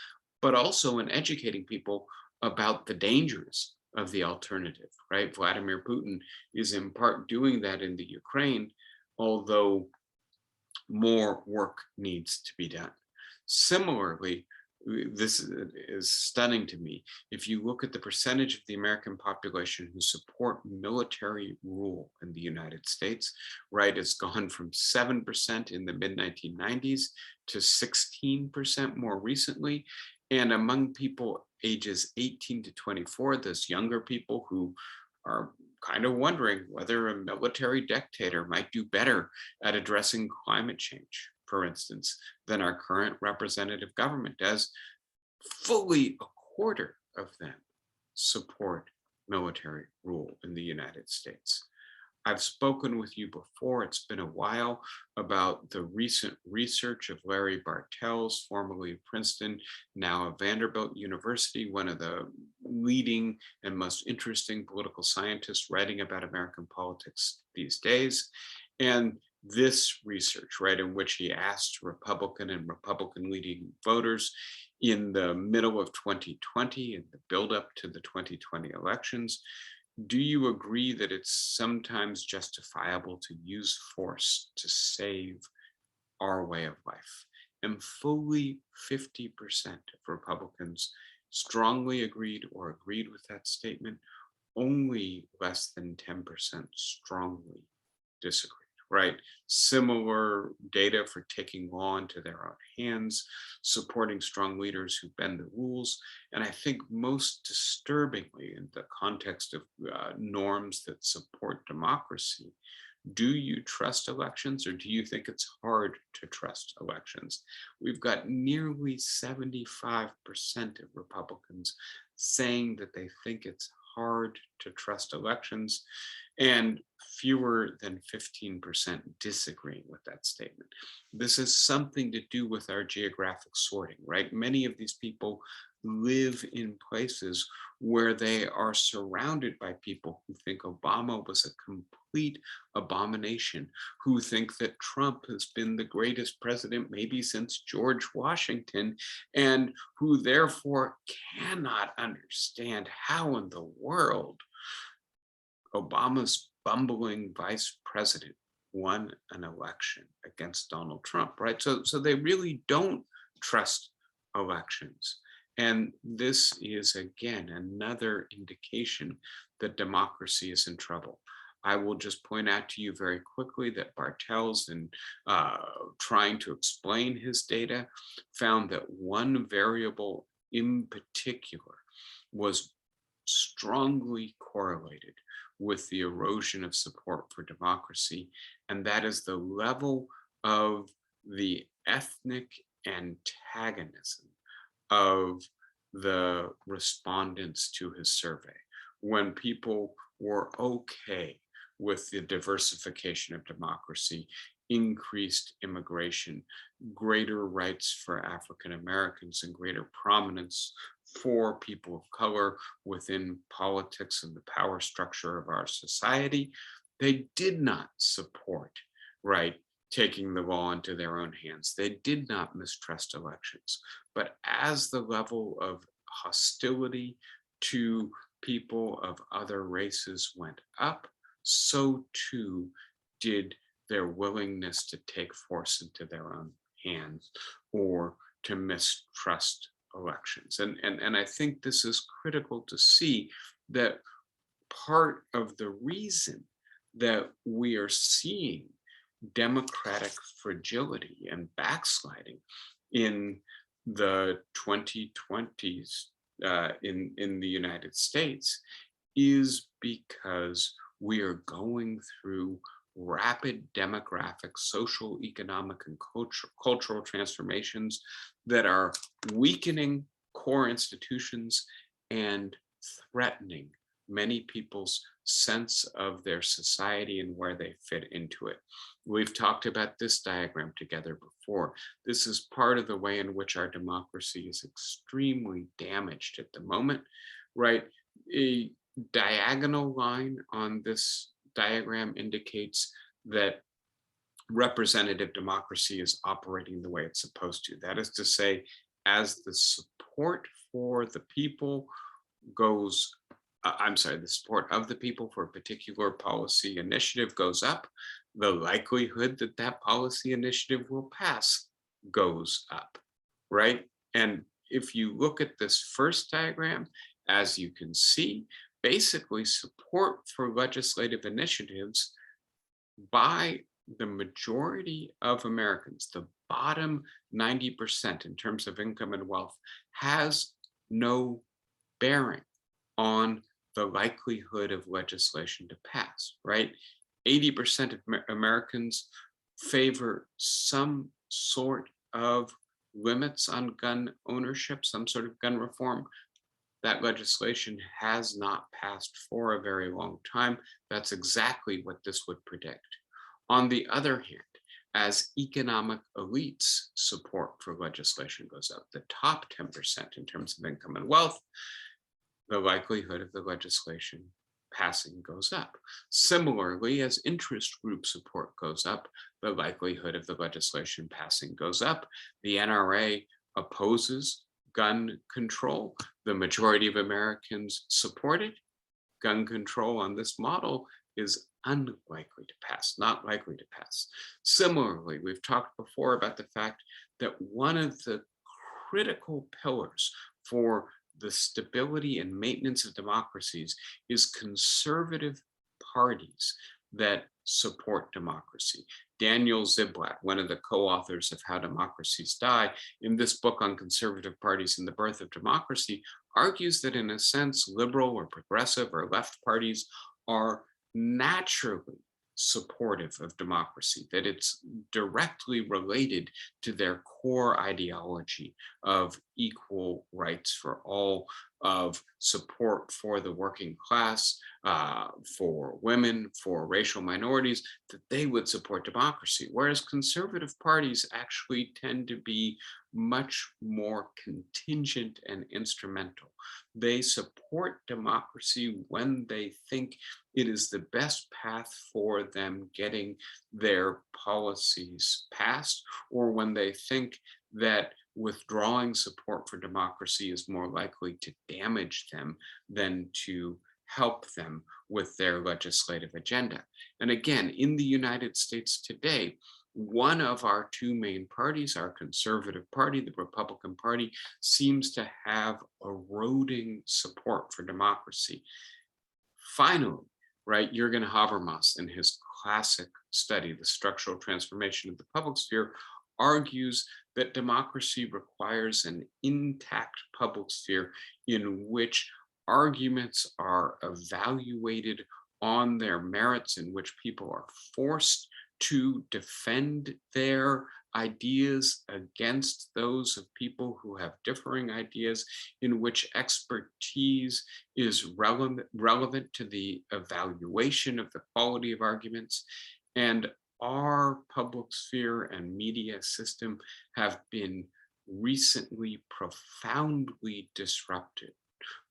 but also in educating people about the dangers of the alternative, right? Vladimir Putin is in part doing that in the Ukraine, although more work needs to be done. Similarly, this is stunning to me. If you look at the percentage of the American population who support military rule in the United States, right, it's gone from 7% in the mid 1990s to 16% more recently. And among people ages 18 to 24, those younger people who are kind of wondering whether a military dictator might do better at addressing climate change, for instance, than our current representative government does, fully a quarter of them support military rule in the United States. I've spoken with you before, it's been a while, about the recent research of Larry Bartels, formerly of Princeton, now of Vanderbilt University, one of the leading and most interesting political scientists writing about American politics these days. And this research, right, in which he asked Republican and Republican leading voters in the middle of 2020, in the buildup to the 2020 elections, do you agree that it's sometimes justifiable to use force to save our way of life? And fully 50% of Republicans strongly agreed or agreed with that statement. Only less than 10% strongly disagreed, right? Similar data for taking law into their own hands, supporting strong leaders who bend the rules. And I think most disturbingly, in the context of norms that support democracy, do you trust elections, or do you think it's hard to trust elections? We've got nearly 75% of Republicans saying that they think it's hard to trust elections, and fewer than 15% disagreeing with that statement. This has something to do with our geographic sorting, right? Many of these people live in places where they are surrounded by people who think Obama was a complete abomination, who think that Trump has been the greatest president maybe since George Washington, and who therefore cannot understand how in the world Obama's bumbling vice president won an election against Donald Trump, right? So they really don't trust elections. And this is, again, another indication that democracy is in trouble. I will just point out to you very quickly that Bartels, in trying to explain his data, found that one variable in particular was strongly correlated with the erosion of support for democracy, and that is the level of the ethnic antagonism of the respondents to his survey. When people were okay with the diversification of democracy, increased immigration, greater rights for African Americans, and greater prominence for people of color within politics and the power structure of our society, they did not support, right, taking the law into their own hands. They did not mistrust elections. But as the level of hostility to people of other races went up, so too did their willingness to take force into their own hands or to mistrust elections. And I think this is critical to see, that part of the reason that we are seeing democratic fragility and backsliding in the 2020s in the United States is because we are going through rapid demographic, social, economic, and cultural transformations that are weakening core institutions and threatening many people's sense of their society and where they fit into it. We've talked about this diagram together before. This is part of the way in which our democracy is extremely damaged at the moment, right? A diagonal line on this diagram indicates that representative democracy is operating the way it's supposed to. That is to say, as the support for the people goes, the support of the people for a particular policy initiative goes up, the likelihood that that policy initiative will pass goes up, right? And if you look at this first diagram, as you can see, basically support for legislative initiatives by the majority of Americans, the bottom 90% in terms of income and wealth, has no bearing on the likelihood of legislation to pass, right? 80% of Americans favor some sort of limits on gun ownership, some sort of gun reform. That legislation has not passed for a very long time. That's exactly what this would predict. On the other hand, as economic elites' support for legislation goes up, the top 10% in terms of income and wealth, the likelihood of the legislation passing goes up. Similarly, as interest group support goes up, the likelihood of the legislation passing goes up. The NRA opposes gun control. The majority of Americans support it. Gun control on this model is unlikely to pass, not likely to pass. Similarly, we've talked before about the fact that one of the critical pillars for the stability and maintenance of democracies is conservative parties that support democracy. Daniel Ziblatt, one of the co-authors of How Democracies Die, in this book on conservative parties and the birth of democracy, argues that in a sense, liberal or progressive or left parties are naturally supportive of democracy, that it's directly related to their core ideology of equal rights for all, of support for the working class, for women, for racial minorities, that they would support democracy. Whereas conservative parties actually tend to be much more contingent and instrumental. They support democracy when they think it is the best path for them getting their policies passed, or when they think that withdrawing support for democracy is more likely to damage them than to help them with their legislative agenda. And again, in the United States today, one of our two main parties, our conservative party, the Republican Party, seems to have eroding support for democracy. Finally, right, Jürgen Habermas, in his classic study, The Structural Transformation of the Public Sphere, argues that democracy requires an intact public sphere in which arguments are evaluated on their merits, in which people are forced to defend their ideas against those of people who have differing ideas, in which expertise is relevant to the evaluation of the quality of arguments. And our public sphere and media system have been recently profoundly disrupted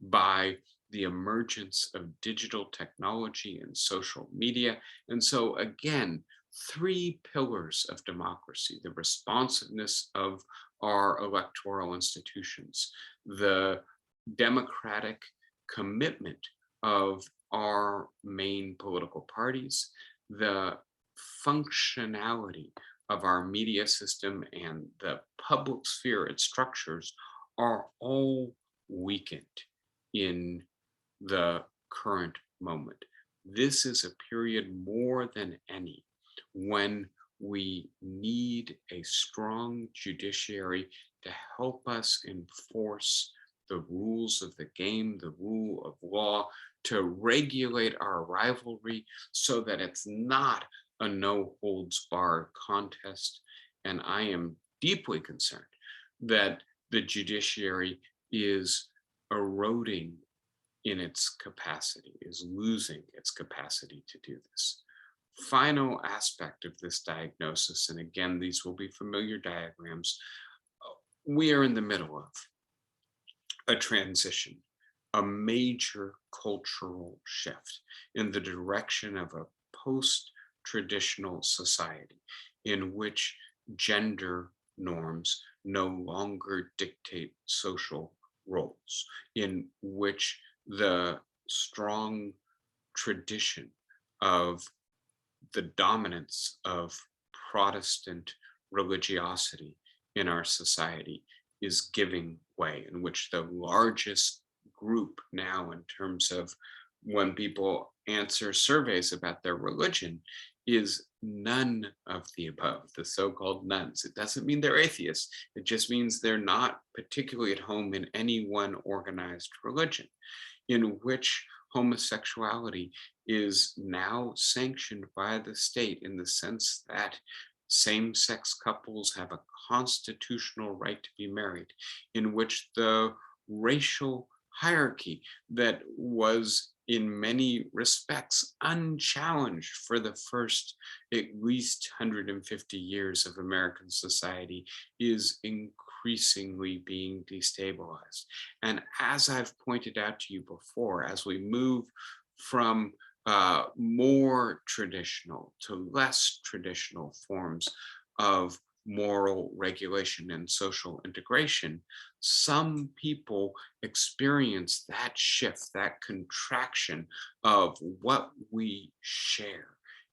by the emergence of digital technology and social media. And so again, three pillars of democracy: the responsiveness of our electoral institutions, the democratic commitment of our main political parties, the functionality of our media system, and the public sphere, its structures, are all weakened in the current moment. This is a period more than any when we need a strong judiciary to help us enforce the rules of the game, the rule of law, to regulate our rivalry so that it's not a no holds barred contest. And I am deeply concerned that the judiciary is eroding in its capacity, is losing its capacity to do this. Final aspect of this diagnosis, and again, these will be familiar diagrams, we are in the middle of a transition, a major cultural shift in the direction of a post-traditional society in which gender norms no longer dictate social roles, in which the strong tradition of the dominance of Protestant religiosity in our society is giving way, in which the largest group now, in terms of when people answer surveys about their religion, is none of the above, the so-called nuns. It doesn't mean they're atheists. It just means they're not particularly at home in any one organized religion, in which homosexuality is now sanctioned by the state in the sense that same-sex couples have a constitutional right to be married, in which the racial hierarchy that was in many respects unchallenged for the first at least 150 years of American society is increasingly being destabilized. And as I've pointed out to you before, as we move from more traditional to less traditional forms of moral regulation and social integration, some people experience that shift, that contraction of what we share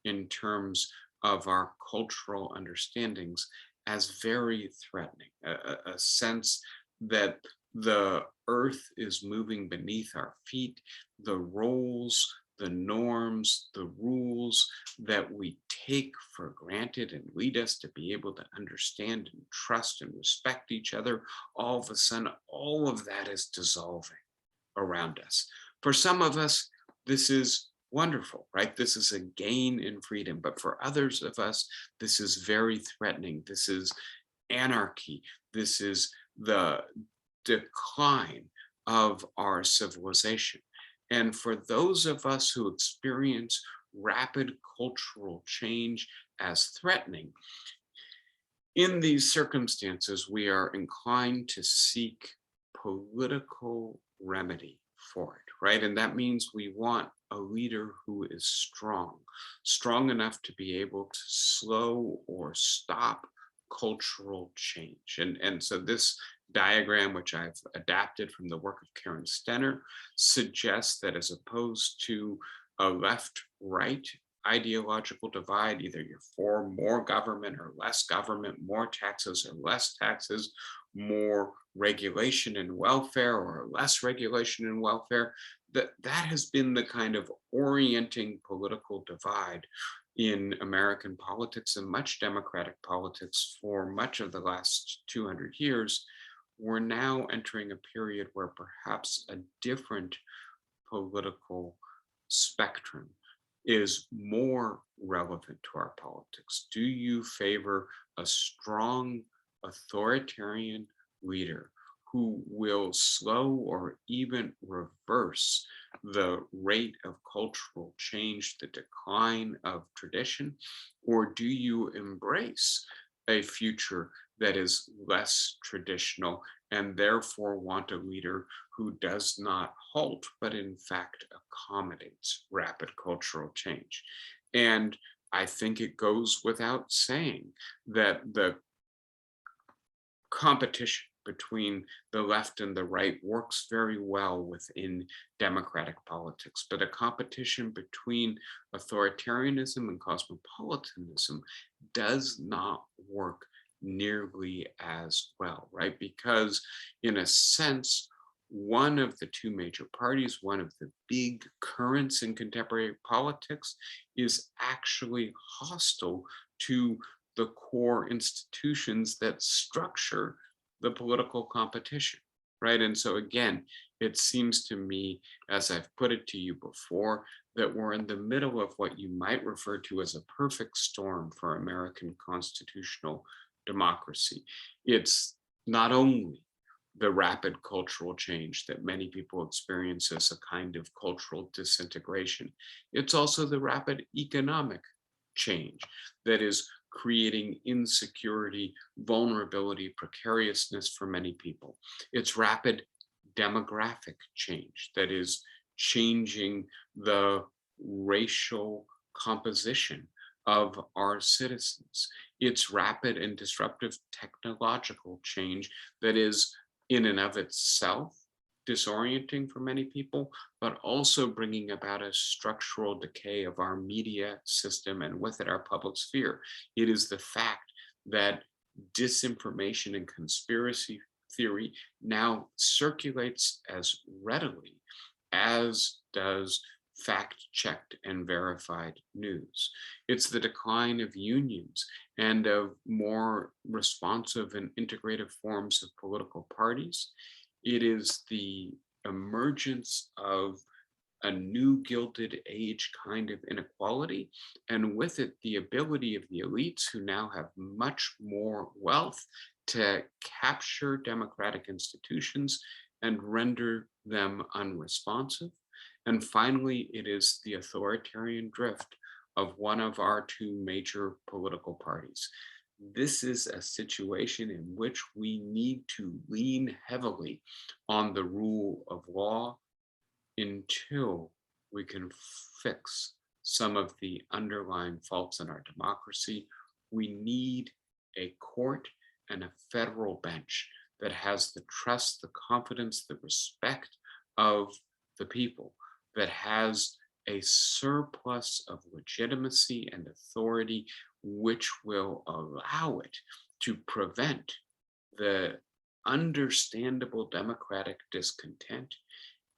in terms of our cultural understandings as very threatening, a sense that the earth is moving beneath our feet, the roles, the norms, the rules that we take for granted and lead us to be able to understand and trust and respect each other, all of a sudden, all of that is dissolving around us. For some of us, this is wonderful, right? This is a gain in freedom, but for others of us, this is very threatening. This is anarchy. This is the decline of our civilization. And for those of us who experience rapid cultural change as threatening, in these circumstances, we are inclined to seek political remedy for it, right? And that means we want a leader who is strong enough to be able to slow or stop cultural change. And so this diagram, which I've adapted from the work of Karen Stenner, suggests that as opposed to a left-right ideological divide, either you're for more government or less government, more taxes or less taxes, more regulation and welfare or less regulation and welfare, that has been the kind of orienting political divide in American politics and much democratic politics for much of the last 200 years. We're now entering a period where perhaps a different political spectrum is more relevant to our politics. Do you favor a strong authoritarian leader who will slow or even reverse the rate of cultural change, the decline of tradition? Or do you embrace a future that is less traditional and therefore want a leader who does not halt, but in fact accommodates rapid cultural change? And I think it goes without saying that the competition between the left and the right works very well within democratic politics, but a competition between authoritarianism and cosmopolitanism does not work nearly as well, right? Because in a sense, one of the two major parties, one of the big currents in contemporary politics, is actually hostile to the core institutions that structure the political competition, right? And so again, it seems to me, as I've put it to you before, that we're in the middle of what you might refer to as a perfect storm for American constitutional democracy. It's not only the rapid cultural change that many people experience as a kind of cultural disintegration. It's also the rapid economic change that is creating insecurity, vulnerability, precariousness for many people. It's rapid demographic change that is changing the racial composition of our citizens. It's rapid and disruptive technological change that is in and of itself disorienting for many people, but also bringing about a structural decay of our media system and with it our public sphere. It is the fact that disinformation and conspiracy theory now circulates as readily as does fact-checked and verified news. It's the decline of unions and of more responsive and integrative forms of political parties. It is the emergence of a new Gilded Age kind of inequality, and with it, the ability of the elites who now have much more wealth to capture democratic institutions and render them unresponsive. And finally, it is the authoritarian drift of one of our two major political parties. This is a situation in which we need to lean heavily on the rule of law until we can fix some of the underlying faults in our democracy. We need a court and a federal bench that has the trust, the confidence, the respect of the people, that has a surplus of legitimacy and authority, which will allow it to prevent the understandable democratic discontent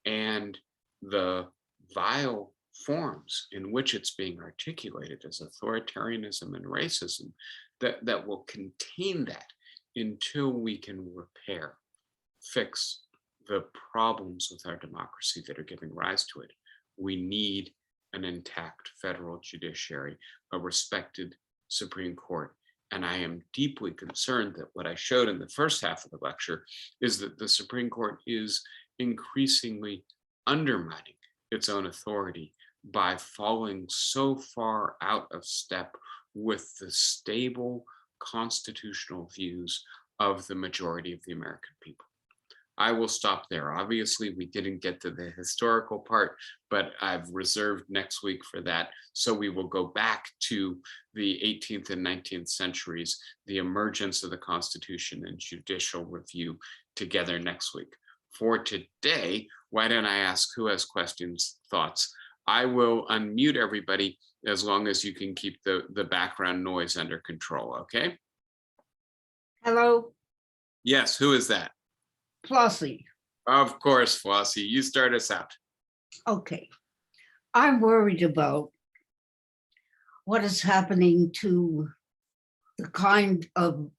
and the vile forms in which it's being articulated as authoritarianism and racism, that will contain that until we can repair, fix the problems with our democracy that are giving rise to it. We need an intact federal judiciary, a respected Supreme Court. And I am deeply concerned that what I showed in the first half of the lecture is that the Supreme Court is increasingly undermining its own authority by falling so far out of step with the stable constitutional views of the majority of the American people. I will stop there. Obviously, we didn't get to the historical part, but I've reserved next week for that. So we will go back to the 18th and 19th centuries, the emergence of the Constitution and judicial review together next week. For today, why don't I ask who has questions, thoughts? I will unmute everybody as long as you can keep the background noise under control, okay? Hello, Yes, who is that? Flossie. Of course, Flossie, you start us out. Okay. I'm worried about what is happening to the kind of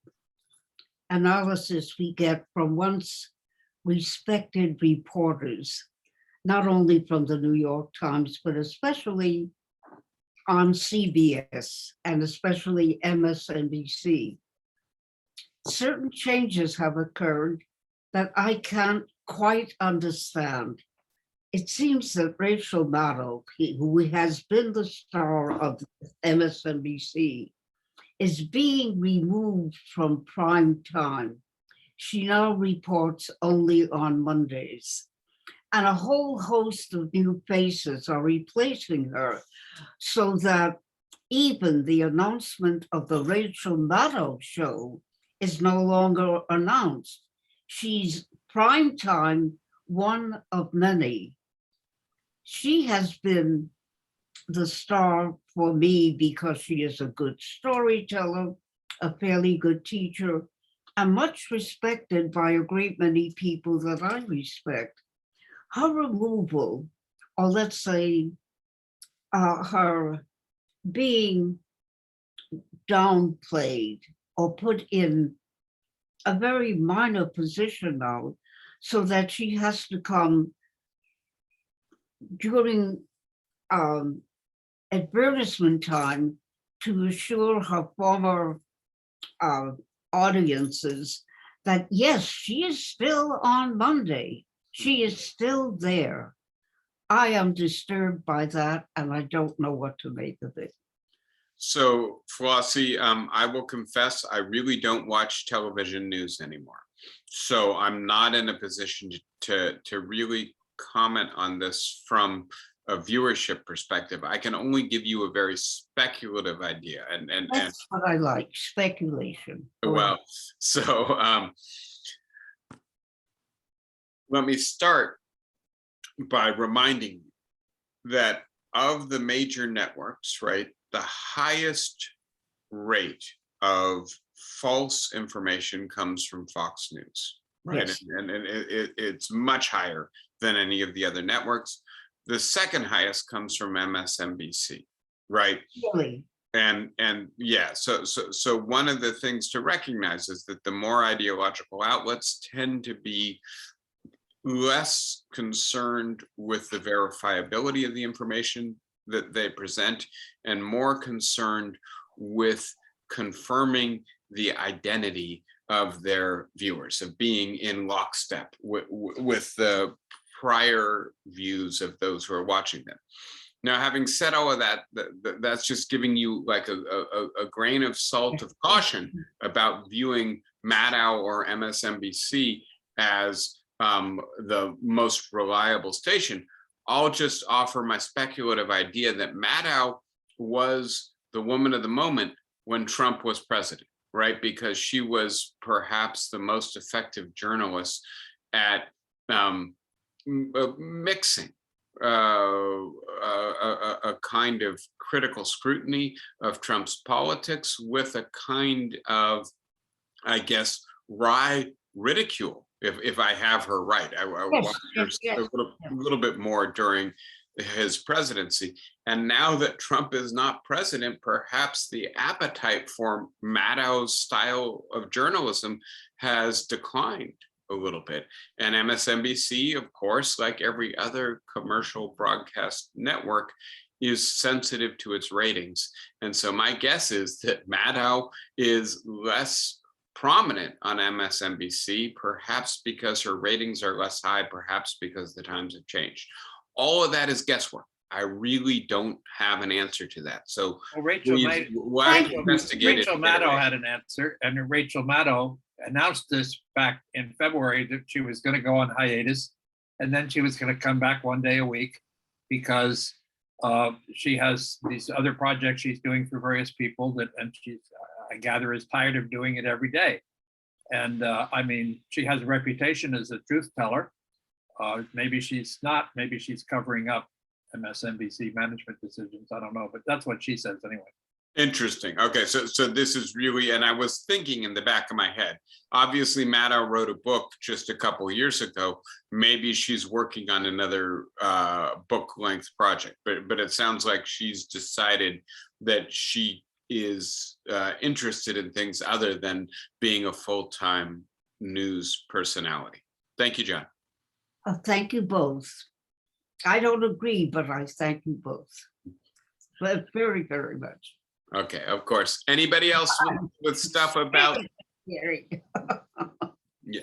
analysis we get from once respected reporters, not only from the New York Times, but especially on CBS and especially MSNBC. Certain changes have occurred that I can't quite understand. It seems that Rachel Maddow, who has been the star of MSNBC, is being removed from prime time. She now reports only on Mondays. And a whole host of new faces are replacing her, so that even the announcement of the Rachel Maddow show is no longer announced. She's primetime, one of many. She has been the star for me because she is a good storyteller, a fairly good teacher, and much respected by a great many people that I respect. Her removal, or let's say her being downplayed or put in a very minor position now, so that she has to come during advertisement time to assure her former audiences that yes, she is still on Monday. She is still there. I am disturbed by that, and I don't know what to make of it. So, Flossie, I will confess, I really don't watch television news anymore. So I'm not in a position to really comment on this from a viewership perspective. I can only give you a very speculative idea. And That's what I like, speculation. well, so let me start by reminding you that of the major networks, right, the highest rate of false information comes from Fox News, right? Yes. And it's much higher than any of the other networks. The second highest comes from MSNBC, right? Really? And yeah, so one of the things to recognize is that the more ideological outlets tend to be less concerned with the verifiability of the information that they present and more concerned with confirming the identity of their viewers, of being in lockstep with the prior views of those who are watching them. Now, having said all of that, that's just giving you like a grain of salt of caution about viewing Maddow or MSNBC as the most reliable station. I'll just offer my speculative idea that Maddow was the woman of the moment when Trump was president, right? Because she was perhaps the most effective journalist at mixing a kind of critical scrutiny of Trump's politics with a kind of, I guess, wry ridicule. If I have her right, I watched her a little bit more during his presidency. And now that Trump is not president, perhaps the appetite for Maddow's style of journalism has declined a little bit. And MSNBC, of course, like every other commercial broadcast network, is sensitive to its ratings. And so my guess is that Maddow is less prominent on MSNBC, perhaps because her ratings are less high, perhaps because the times have changed. All of that is guesswork. I really don't have an answer to that. So Rachel Maddow had an answer, and Rachel Maddow announced this back in February that she was going to go on hiatus, and then she was going to come back one day a week because she has these other projects she's doing for various people that, and she's, I gather, is tired of doing it every day. And I mean, she has a reputation as a truth teller. Maybe she's not, maybe she's covering up MSNBC management decisions. I don't know, but that's what she says anyway. Interesting. Okay, so this is really, and I was thinking in the back of my head, obviously Maddow wrote a book just a couple of years ago. Maybe she's working on another book-length project, but it sounds like she's decided that she is interested in things other than being a full-time news personality. Thank you, John. Thank you both. I don't agree, but I thank you both. But very, very much. Okay, of course. Anybody else with stuff about? Yeah.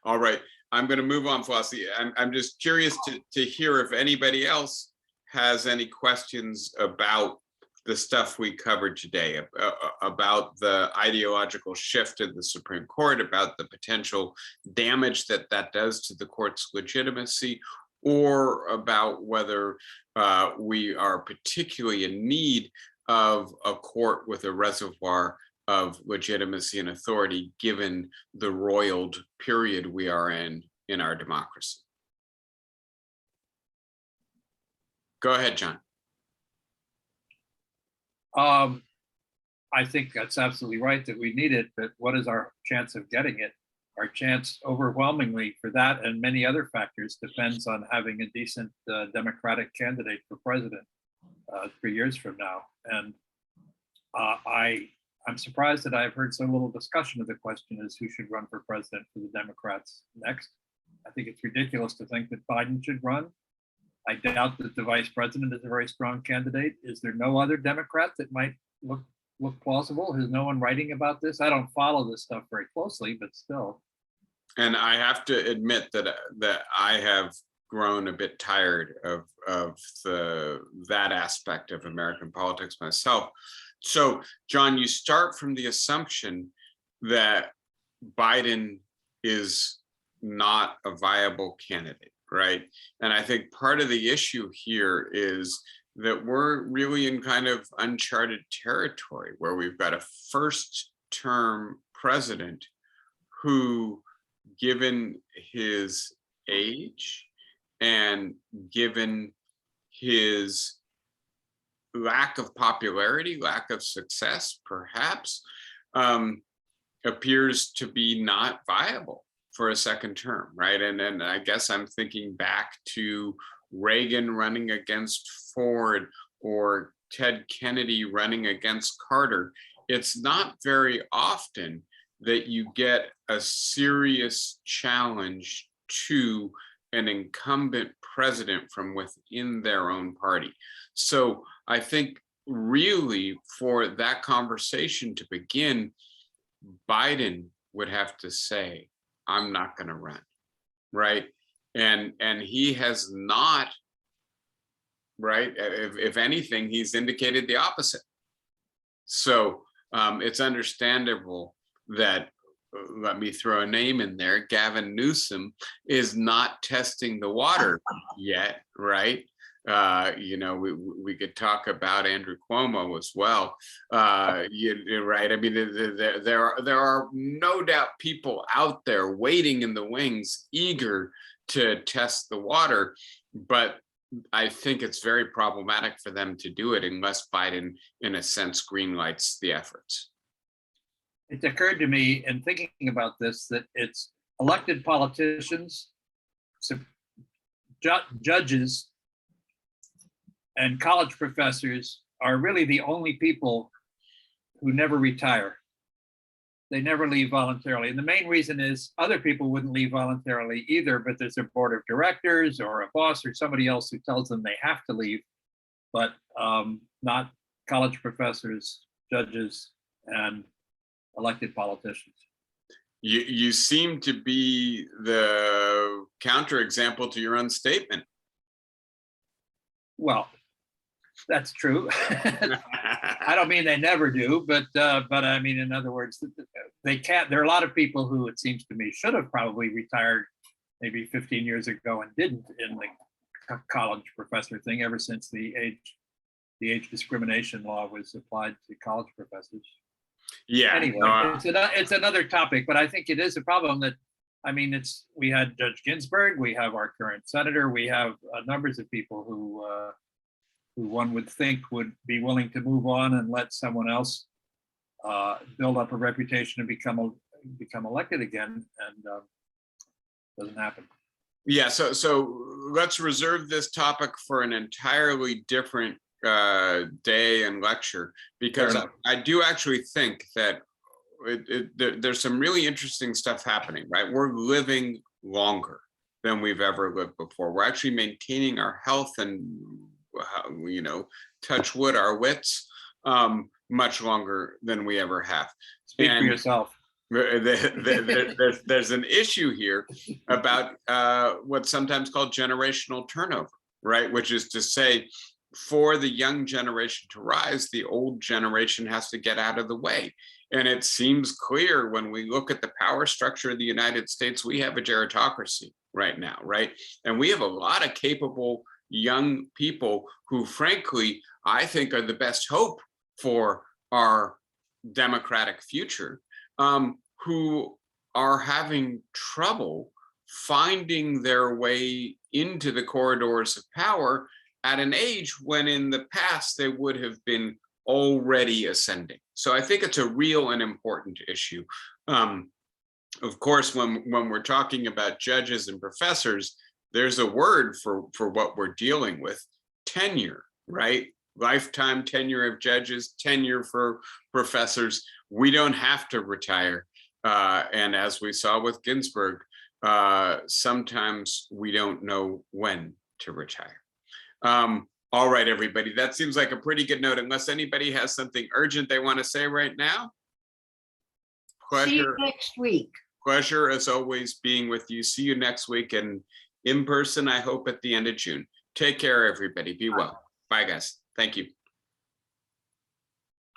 All right. I'm going to move on, Flossie. I'm just curious to hear if anybody else has any questions about the stuff we covered today, about the ideological shift in the Supreme Court, about the potential damage that does to the court's legitimacy, or about whether we are particularly in need of a court with a reservoir of legitimacy and authority, given the roiled period we are in our democracy. Go ahead, John. I think that's absolutely right that we need it, but what is our chance of getting it? Our chance overwhelmingly for that and many other factors depends on having a decent Democratic candidate for president 3 years from now. And I'm surprised that I've heard so little discussion of the question as who should run for president for the Democrats next. I think it's ridiculous to think that Biden should run. I doubt that the vice president is a very strong candidate. Is there no other Democrat that might look plausible? Is no one writing about this? I don't follow this stuff very closely, but still. And I have to admit that I have grown a bit tired of that aspect of American politics myself. So, John, you start from the assumption that Biden is not a viable candidate, right? And I think part of the issue here is that we're really in kind of uncharted territory where we've got a first-term president who, given his age and given his lack of popularity, lack of success, perhaps, appears to be not viable for a second term, right? And I guess I'm thinking back to Reagan running against Ford or Ted Kennedy running against Carter. It's not very often that you get a serious challenge to an incumbent president from within their own party. So I think really for that conversation to begin, Biden would have to say, I'm not going to run, right? And he has not, right? If anything, he's indicated the opposite. So it's understandable that, let me throw a name in there, Gavin Newsom is not testing the water yet, right? You know, we could talk about Andrew Cuomo as well. You're right. I mean, there are no doubt people out there waiting in the wings, eager to test the water, but I think it's very problematic for them to do it unless Biden, in a sense, greenlights the efforts. It occurred to me in thinking about this that it's elected politicians, judges, and college professors are really the only people who never retire. They never leave voluntarily. And the main reason is other people wouldn't leave voluntarily either, but there's a board of directors or a boss or somebody else who tells them they have to leave, but not college professors, judges, and elected politicians. You seem to be the counterexample to your own statement. Well, that's true. I don't mean they never do, but I mean, in other words, they can't. There are a lot of people who, it seems to me, should have probably retired maybe 15 years ago and didn't in the college professor thing ever since the age discrimination law was applied to college professors. Yeah. Anyway, it's another topic, but I think it is a problem that, I mean, we had Judge Ginsburg, we have our current senator, we have numbers of people who one would think would be willing to move on and let someone else build up a reputation and become elected again, and doesn't happen. Yeah, so let's reserve this topic for an entirely different day and lecture, because I do actually think that there's some really interesting stuff happening, right? We're living longer than we've ever lived before. We're actually maintaining our health and, you know, touch wood, our wits, much longer than we ever have. Speak for yourself. There's an issue here about what's sometimes called generational turnover, right? Which is to say, for the young generation to rise, the old generation has to get out of the way. And it seems clear when we look at the power structure of the United States, we have a gerontocracy right now, right? And we have a lot of capable young people who, frankly, I think are the best hope for our democratic future, who are having trouble finding their way into the corridors of power at an age when in the past they would have been already ascending. So I think it's a real and important issue. Of course, when we're talking about judges and professors, there's a word for what we're dealing with: tenure, right? Lifetime tenure of judges, tenure for professors. We don't have to retire. And as we saw with Ginsburg, sometimes we don't know when to retire. All right, everybody, that seems like a pretty good note, unless anybody has something urgent they want to say right now. Pleasure. See you next week. Pleasure as always being with you. See you next week, and in person, I hope at the end of June. Take care, everybody. Be well. Bye, guys. Thank you.